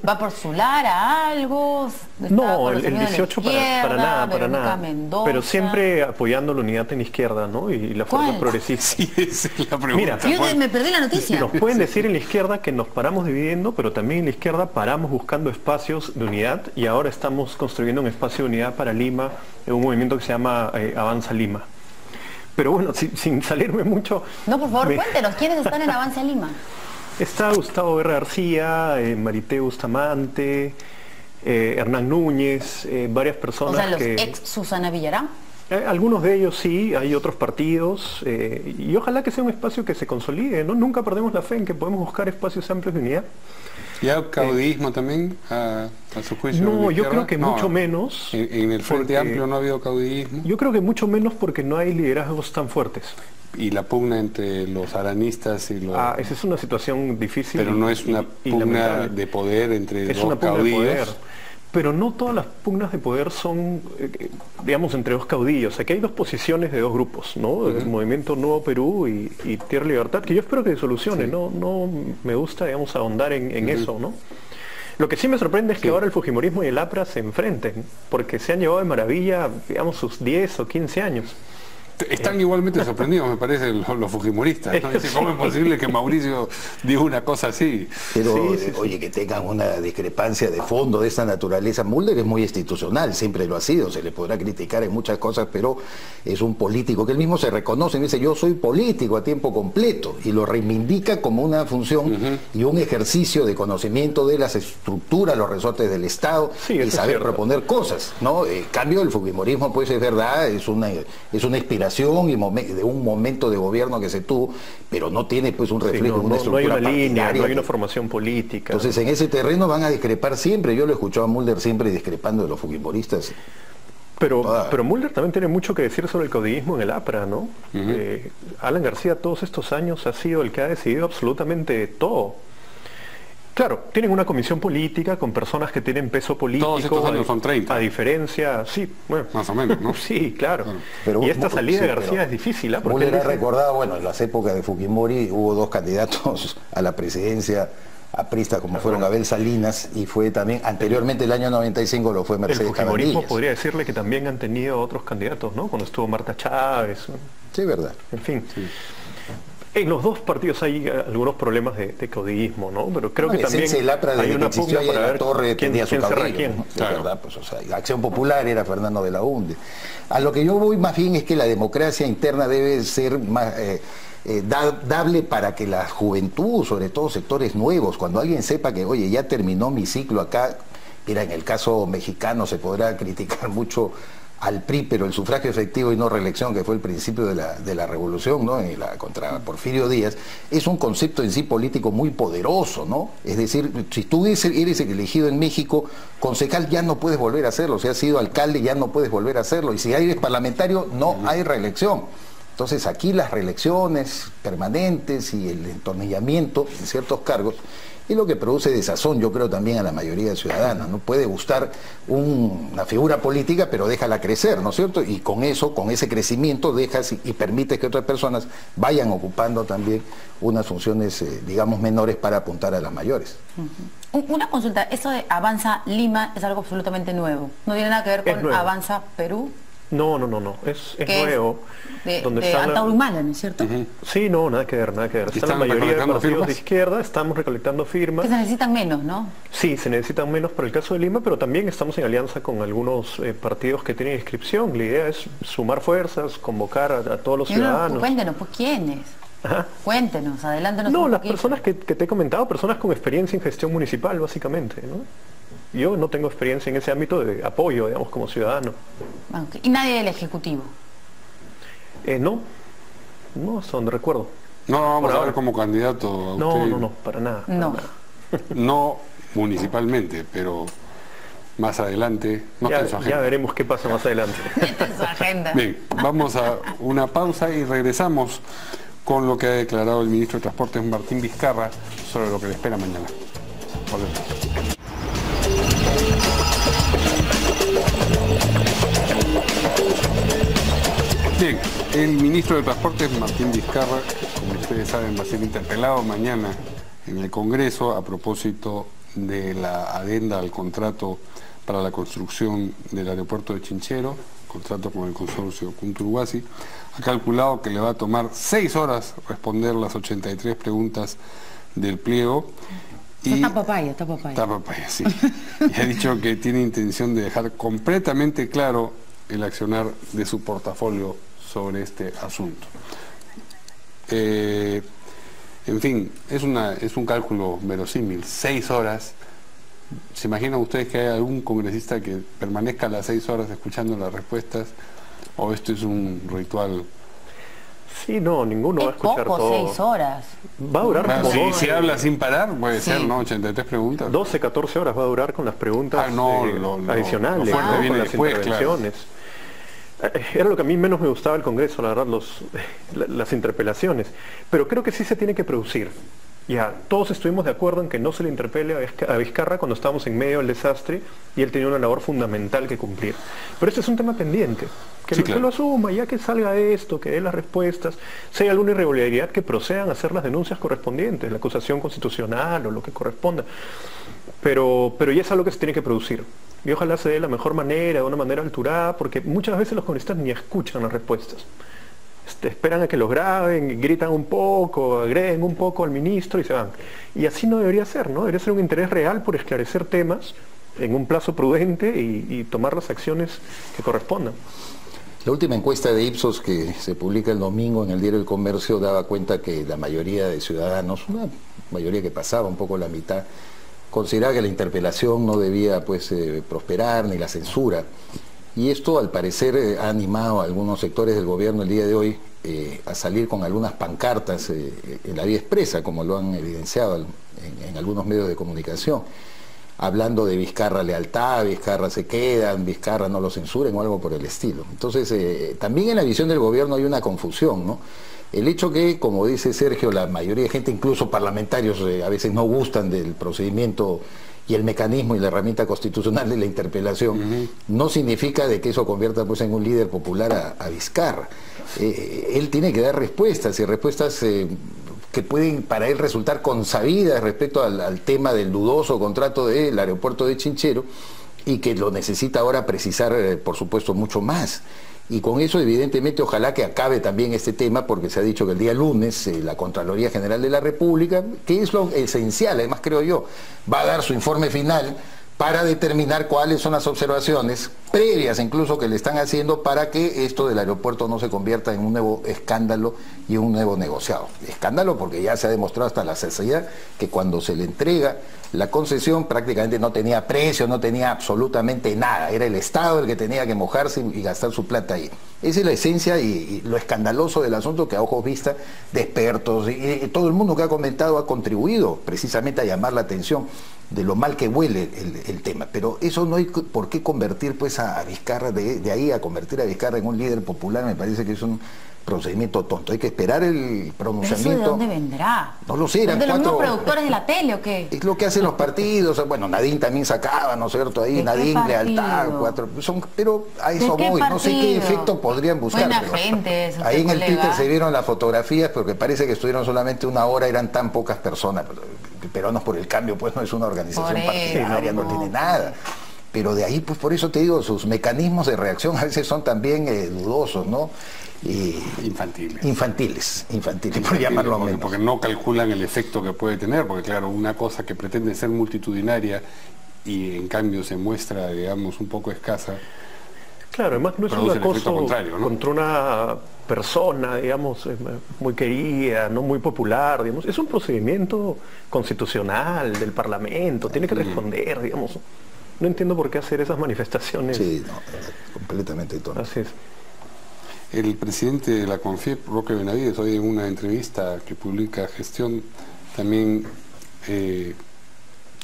¿Va a postular a algo? No, el 18 izquierda, para nada. Mendoza. Pero siempre apoyando la unidad en la izquierda, ¿no? Y la fuerza progresista. Sí, esa es la pregunta. Mira, yo me perdí la noticia. Nos pueden decir en la izquierda que nos paramos dividiendo, pero también en la izquierda paramos buscando espacios de unidad, y ahora estamos construyendo un espacio de unidad para Lima, en un movimiento que se llama Avanza Lima. Pero bueno, sin salirme mucho... No, por favor, cuéntenos, ¿quiénes están en Avanza Lima? Está Gustavo Berra García, Marité Bustamante, Hernán Núñez, varias personas. O sea, los ex Susana Villarán. Algunos de ellos sí, hay otros partidos, y ojalá que sea un espacio que se consolide, ¿no? Nunca perdemos la fe en que podemos buscar espacios amplios de unidad. ¿Y hay caudillismo también, a su juicio? No, yo creo que mucho menos. En el Frente Amplio no ha habido caudillismo. Yo creo que mucho menos porque no hay liderazgos tan fuertes. Y la pugna entre los aranistas y los... esa es una situación difícil. Pero no es una pugna de poder entre dos caudillos. Pero no todas las pugnas de poder son, digamos, entre dos caudillos. Aquí hay 2 posiciones de 2 grupos, ¿no? El Movimiento Nuevo Perú y Tierra y Libertad, que yo espero que se solucione. Sí. No me gusta, digamos, ahondar en eso, ¿no? Lo que sí me sorprende es que ahora el fujimorismo y el APRA se enfrenten, porque se han llevado de maravilla, digamos, sus 10 o 15 años. Están igualmente sorprendidos, me parece, los fujimoristas, ¿no? Dice, ¿cómo es posible que Mauricio diga una cosa así? Pero, oye, que tengan una discrepancia de fondo de esta naturaleza. Mulder es muy institucional, siempre lo ha sido, se le podrá criticar en muchas cosas, pero es un político que él mismo se reconoce y dice, yo soy político a tiempo completo, y lo reivindica como una función y un ejercicio de conocimiento de las estructuras, los resortes del Estado, y saber proponer cosas, ¿no? En cambio, el fujimorismo, pues es verdad, es una inspiración y de un momento de gobierno que se tuvo, pero no tiene pues un reflejo, una estructura no hay una línea, no hay una que... formación política. Entonces en ese terreno van a discrepar siempre. Yo lo he escuchado a Mulder siempre discrepando de los fujimoristas. Pero Mulder también tiene mucho que decir sobre el caudillismo en el APRA, ¿no? Alan García todos estos años ha sido el que ha decidido absolutamente todo. Claro, tienen una comisión política con personas que tienen peso político. Todos estos años son 30. A diferencia, sí, bueno. Más o menos, ¿no? Sí, claro. Pero, y esta salida de García es difícil, ¿eh? Mulder ha recordado, bueno, en las épocas de Fujimori hubo 2 candidatos a la presidencia apristas como fueron Abel Salinas, y fue también, anteriormente el año 95 lo fue Mercedes Cabanillas. El fujimorismo podría Cabanillas. decirle que también han tenido otros candidatos, ¿no? Cuando estuvo Marta Chávez. Sí, verdad. En fin. Sí. En los dos partidos hay algunos problemas de caudillismo, ¿no? Pero creo que también hay una pugna para ver Torre quién cerra quién. ¿no? Claro. ¿Verdad? Pues, o sea, Acción Popular era Fernando Belaúnde. A lo que yo voy más bien es que la democracia interna debe ser más dable para que la juventud, sobre todo sectores nuevos, cuando alguien sepa que, oye, ya terminó mi ciclo acá, mira, en el caso mexicano se podrá criticar mucho al PRI, pero el sufragio efectivo y no reelección, que fue el principio de la revolución, ¿no? Contra Porfirio Díaz, es un concepto en sí político muy poderoso, ¿no? Es decir, si tú eres elegido en México, concejal ya no puedes volver a hacerlo, si has sido alcalde ya no puedes volver a hacerlo, y si eres parlamentario no hay reelección. Entonces aquí las reelecciones permanentes y el entornillamiento en ciertos cargos es lo que produce desazón, yo creo, también a la mayoría de ciudadanos. No puede gustar una figura política, pero déjala crecer, ¿no es cierto? Y con eso, con ese crecimiento, dejas y permites que otras personas vayan ocupando también unas funciones, digamos, menores para apuntar a las mayores. Una consulta, eso de Avanza Lima es algo absolutamente nuevo. ¿No tiene nada que ver con Avanza Perú? No, es nuevo. De Antauro Humala, ¿no es cierto? Sí, no, nada que ver. Está la mayoría de partidos de izquierda, estamos recolectando firmas. Que se necesitan menos, ¿no? Sí, se necesitan menos para el caso de Lima, pero también estamos en alianza con algunos partidos que tienen inscripción. La idea es sumar fuerzas, convocar a todos los ciudadanos. Cuéntenos, pues, ¿quiénes? Ajá. Cuéntenos, adelántenos. No, las personas que te he comentado, personas con experiencia en gestión municipal, básicamente, ¿no? Yo no tengo experiencia en ese ámbito de apoyo, digamos, como ciudadano. Okay. ¿Y nadie del Ejecutivo? No, hasta donde recuerdo. No vamos a ver como candidato a usted. No, para nada. No municipalmente, pero más adelante. Ya veremos qué pasa más adelante. Su agenda. Bien, vamos a una pausa y regresamos con lo que ha declarado el ministro de Transportes, Martín Vizcarra, sobre lo que le espera mañana. Volvemos. Bien, el ministro de Transportes, Martín Vizcarra, como ustedes saben, va a ser interpelado mañana en el Congreso a propósito de la adenda al contrato para la construcción del aeropuerto de Chinchero, contrato con el consorcio Punturhuasi. Ha calculado que le va a tomar 6 horas responder las 83 preguntas del pliego. Está papaya, sí. Y ha dicho que tiene intención de dejar completamente claro el accionar de su portafolio sobre este asunto. En fin, es un cálculo verosímil, 6 horas. ¿Se imaginan ustedes que hay algún congresista que permanezca las 6 horas escuchando las respuestas? ¿O esto es un ritual? Sí, no, ninguno va a escuchar poco, todo. 6 horas. Va a durar como si habla sin parar, puede ser, ¿no? 83 preguntas. 12, 14 horas va a durar con las preguntas adicionales, fuerte viene con las después, intervenciones. Claro. Era lo que a mí menos me gustaba del Congreso, la verdad, las interpelaciones. Pero creo que sí se tiene que producir. Ya, todos estuvimos de acuerdo en que no se le interpele a Vizcarra cuando estábamos en medio del desastre y él tenía una labor fundamental que cumplir. Pero este es un tema pendiente, que lo asuma, ya que salga esto, que dé las respuestas, si hay alguna irregularidad que procedan a hacer las denuncias correspondientes, la acusación constitucional o lo que corresponda. Pero ya es algo que se tiene que producir. Y ojalá se dé de la mejor manera, de una manera alturada, porque muchas veces los congresistas ni escuchan las respuestas. Esperan a que los graben, gritan un poco, agreden un poco al ministro y se van. Y así no debería ser, ¿no? Debería ser un interés real por esclarecer temas en un plazo prudente y tomar las acciones que correspondan. La última encuesta de Ipsos que se publica el domingo en el Diario del Comercio daba cuenta que la mayoría de ciudadanos, una mayoría que pasaba un poco la mitad, consideraba que la interpelación no debía prosperar ni la censura. Y esto al parecer ha animado a algunos sectores del gobierno el día de hoy a salir con algunas pancartas en la vía expresa, como lo han evidenciado en algunos medios de comunicación, hablando de Vizcarra lealtad, Vizcarra se quedan, Vizcarra no lo censuren o algo por el estilo. Entonces también en la visión del gobierno hay una confusión, ¿no? El hecho que, como dice Sergio, la mayoría de gente, incluso parlamentarios, a veces no gustan del procedimiento y el mecanismo y la herramienta constitucional de la interpelación, no significa de que eso convierta pues en un líder popular a Vizcarra. Él tiene que dar respuestas, y respuestas que pueden para él resultar consabidas respecto al tema del dudoso contrato del aeropuerto de Chinchero, y que lo necesita ahora precisar, por supuesto, mucho más. Y con eso, evidentemente, ojalá que acabe también este tema, porque se ha dicho que el día lunes la Contraloría General de la República, que es lo esencial, además creo yo, va a dar su informe final para determinar cuáles son las observaciones previas incluso que le están haciendo para que esto del aeropuerto no se convierta en un nuevo escándalo y un nuevo negociado. Escándalo porque ya se ha demostrado hasta la saciedad que cuando se le entrega la concesión prácticamente no tenía precio, no tenía absolutamente nada, era el Estado el que tenía que mojarse y gastar su plata ahí. Esa es la esencia y lo escandaloso del asunto, que a ojos vista de expertos y todo el mundo que ha comentado ha contribuido precisamente a llamar la atención de lo mal que huele el tema. Pero eso no hay por qué convertir pues a Vizcarra, de ahí a convertir a Vizcarra en un líder popular, me parece que es un procedimiento tonto. Hay que esperar el pronunciamiento. ¿Pero eso de dónde vendrá? No lo sé, eran ¿De los mismos cuatro productores de la tele o qué? Es lo que hacen los partidos. Bueno, Nadine también sacaba, ¿no es cierto? Ahí Nadine, Lealtad, pero a eso voy. No sé qué efecto podrían buscar. Buena gente, ahí en el Twitter se vieron las fotografías, porque parece que estuvieron solamente una hora, eran tan pocas personas. Peruanos por el Cambio, pues no es una organización partidaria, no tiene nada. Pero de ahí, pues por eso te digo, sus mecanismos de reacción a veces son también dudosos, ¿no? Infantiles, por llamarlo menos. Porque no calculan el efecto que puede tener, porque claro, una cosa que pretende ser multitudinaria y en cambio se muestra, digamos, un poco escasa. Claro, además no es un acoso contra una persona, digamos, muy querida, no muy popular, digamos. Es un procedimiento constitucional del Parlamento, tiene que responder, digamos. No entiendo por qué hacer esas manifestaciones. Sí, no, completamente tonto. Así es. El presidente de la CONFIEP, Roque Benavides, hoy en una entrevista que publica Gestión, también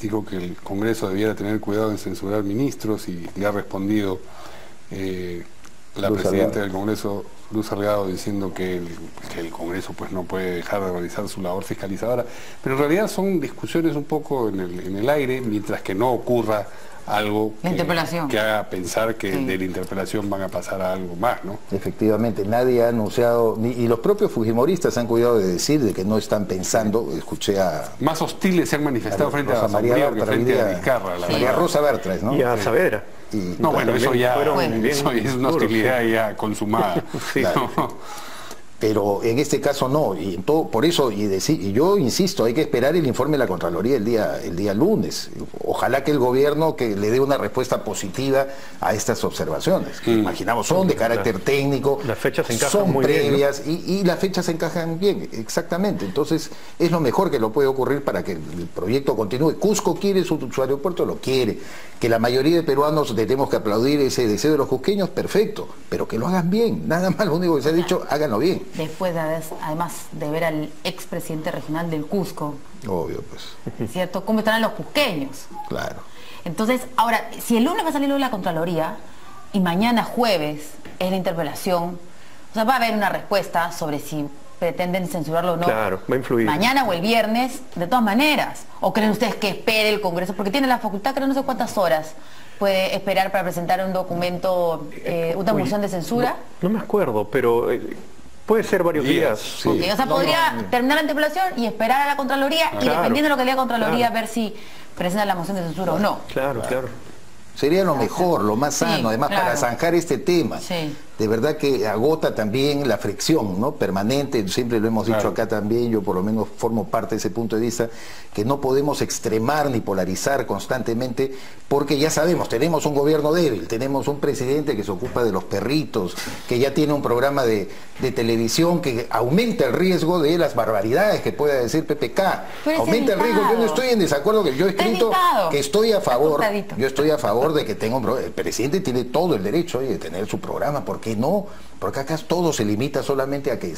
dijo que el Congreso debiera tener cuidado en censurar ministros, y le ha respondido la presidenta del Congreso, Luz Salgado, diciendo que el Congreso pues no puede dejar de realizar su labor fiscalizadora. Pero en realidad son discusiones un poco en el aire, mientras que no ocurra algo que haga pensar que de la interpelación van a pasar a algo más, ¿no? Efectivamente, nadie ha anunciado, y los propios fujimoristas han cuidado de decir de que no están pensando. Escuché a... Más hostiles se han manifestado frente a María Asamblea que frente a Vizcarra. María Rosa Bertres, ¿no? Y a Saavedra. No, bueno, eso ya eso es una hostilidad ya consumada. Claro. Pero en este caso no, y en todo, por eso, y yo insisto, hay que esperar el informe de la Contraloría el día lunes. Ojalá que el gobierno que le dé una respuesta positiva a estas observaciones, que imaginamos son de carácter técnico, las fechas encajan son muy previas, bien, ¿no? y las fechas encajan bien, exactamente. Entonces es lo mejor que lo puede ocurrir para que el proyecto continúe. Cusco quiere su aeropuerto, lo quiere. Que la mayoría de peruanos tenemos que aplaudir ese deseo de los cusqueños, perfecto, pero que lo hagan bien, nada más, lo único que se ha dicho, háganlo bien. Después, además de ver al expresidente regional del Cusco. Obvio, pues. ¿Cierto? ¿Cómo estarán los cusqueños? Claro. Entonces, ahora, si el lunes va a salir lo de la Contraloría y mañana jueves es la interpelación, o sea, va a haber una respuesta sobre si pretenden censurarlo o no. Claro, va a influir. Mañana o el viernes, de todas maneras. ¿O creen ustedes que espere el Congreso? Porque tiene la facultad, creo, no sé cuántas horas puede esperar para presentar un documento, una moción de censura. No me acuerdo, pero puede ser varios días. Sí. Okay, o sea, podría terminar la interpelación y esperar a la Contraloría, y dependiendo de lo que lea la Contraloría, ver si presenta la moción de censura o no. Claro. Sería lo mejor, lo más sano, además para zanjar este tema. Sí. De verdad que agota también la fricción, ¿no? Permanente, siempre lo hemos dicho acá también, yo por lo menos formo parte de ese punto de vista, que no podemos extremar ni polarizar constantemente, porque ya sabemos, tenemos un gobierno débil, tenemos un presidente que se ocupa de los perritos, que ya tiene un programa de televisión que aumenta el riesgo de las barbaridades que pueda decir PPK. Aumenta el riesgo. Yo no estoy en desacuerdo, que yo he escrito que estoy a favor, de que tenga un programa. El presidente tiene todo el derecho de tener su programa, ¿por qué no? Porque acá todo se limita solamente a que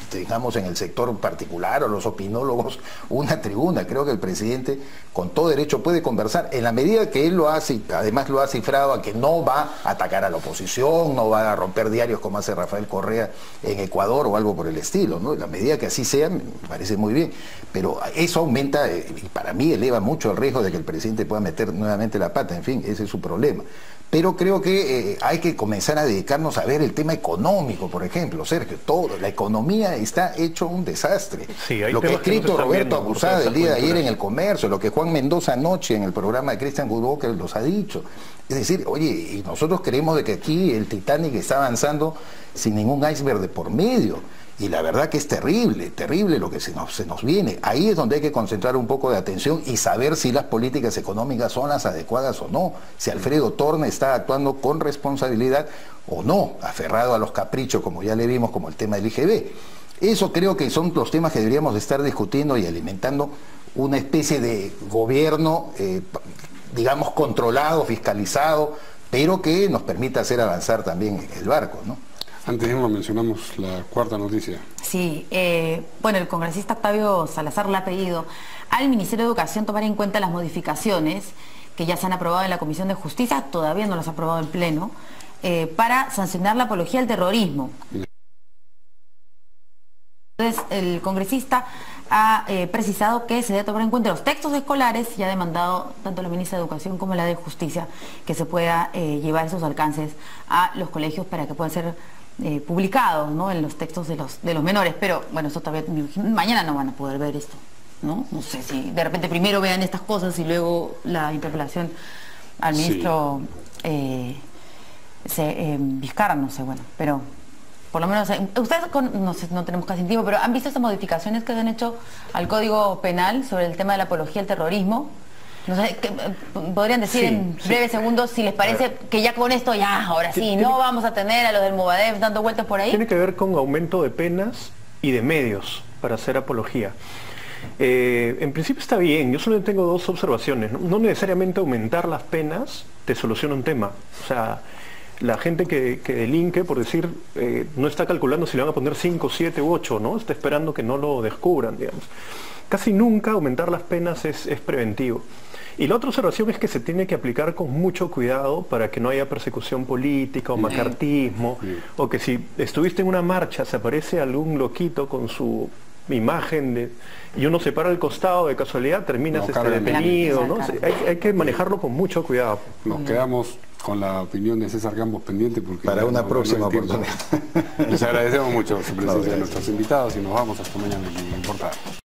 tengamos en el sector particular o los opinólogos una tribuna. Creo que el presidente con todo derecho puede conversar en la medida que él lo hace, además lo ha cifrado a que no va a atacar a la oposición, no va a romper diarios como hace Rafael Correa en Ecuador o algo por el estilo, ¿no? En la medida que así sea, me parece muy bien, pero eso aumenta y para mí eleva mucho el riesgo de que el presidente pueda meter nuevamente la pata. En fin, ese es su problema. Pero creo que hay que comenzar a dedicarnos a ver el tema económico económico, por ejemplo, Sergio, todo, la economía está hecho un desastre. Sí, lo que ha escrito Roberto Abusada el día de ayer en El Comercio, lo que Juan Mendoza anoche en el programa de Christian Goodwalker los ha dicho. Es decir, oye, y nosotros creemos de que aquí el Titanic está avanzando sin ningún iceberg de por medio. Y la verdad que es terrible, terrible lo que se nos viene. Ahí es donde hay que concentrar un poco de atención y saber si las políticas económicas son las adecuadas o no. Si Alfredo Torne está actuando con responsabilidad o no, aferrado a los caprichos, como ya le vimos, como el tema del IGB. Eso creo que son los temas que deberíamos estar discutiendo y alimentando una especie de gobierno, digamos, controlado, fiscalizado, pero que nos permita hacer avanzar también el barco, ¿no? Antes de irnos mencionamos la cuarta noticia. Sí, bueno, el congresista Octavio Salazar le ha pedido al Ministerio de Educación tomar en cuenta las modificaciones que ya se han aprobado en la Comisión de Justicia, todavía no las ha aprobado en Pleno, para sancionar la apología al terrorismo. Entonces, el congresista ha precisado que se debe tomar en cuenta los textos escolares y ha demandado tanto la ministra de Educación como la de Justicia que se pueda llevar esos alcances a los colegios para que puedan ser publicados, ¿no?, en los textos de los menores. Pero bueno, eso todavía mañana no van a poder ver esto, ¿no? No sé si de repente primero vean estas cosas y luego la interpelación al ministro Vizcarra, no sé, bueno, pero por lo menos ustedes no sé, no tenemos casi tiempo, pero ¿han visto esas modificaciones que se han hecho al Código Penal sobre el tema de la apología al terrorismo? No sé, podrían decir en breves segundos si les parece que ya con esto ahora sí, no vamos a tener a los del Movadef dando vueltas por ahí. Tiene que ver con aumento de penas y de medios para hacer apología. En principio está bien, yo solo tengo dos observaciones. No necesariamente aumentar las penas te soluciona un tema. O sea, la gente que delinque, por decir, no está calculando si le van a poner 5, 7 u 8, ¿no? Está esperando que no lo descubran, digamos. Casi nunca aumentar las penas es preventivo. Y la otra observación es que se tiene que aplicar con mucho cuidado para que no haya persecución política o macartismo, o que si estuviste en una marcha se aparece algún loquito con su imagen y uno se para al costado de casualidad, terminas detenido, ¿no? Hay que manejarlo con mucho cuidado. Nos quedamos con la opinión de César Campos pendiente porque para una próxima oportunidad. Les agradecemos mucho su presencia de nuestros invitados y nos vamos hasta mañana en Importados.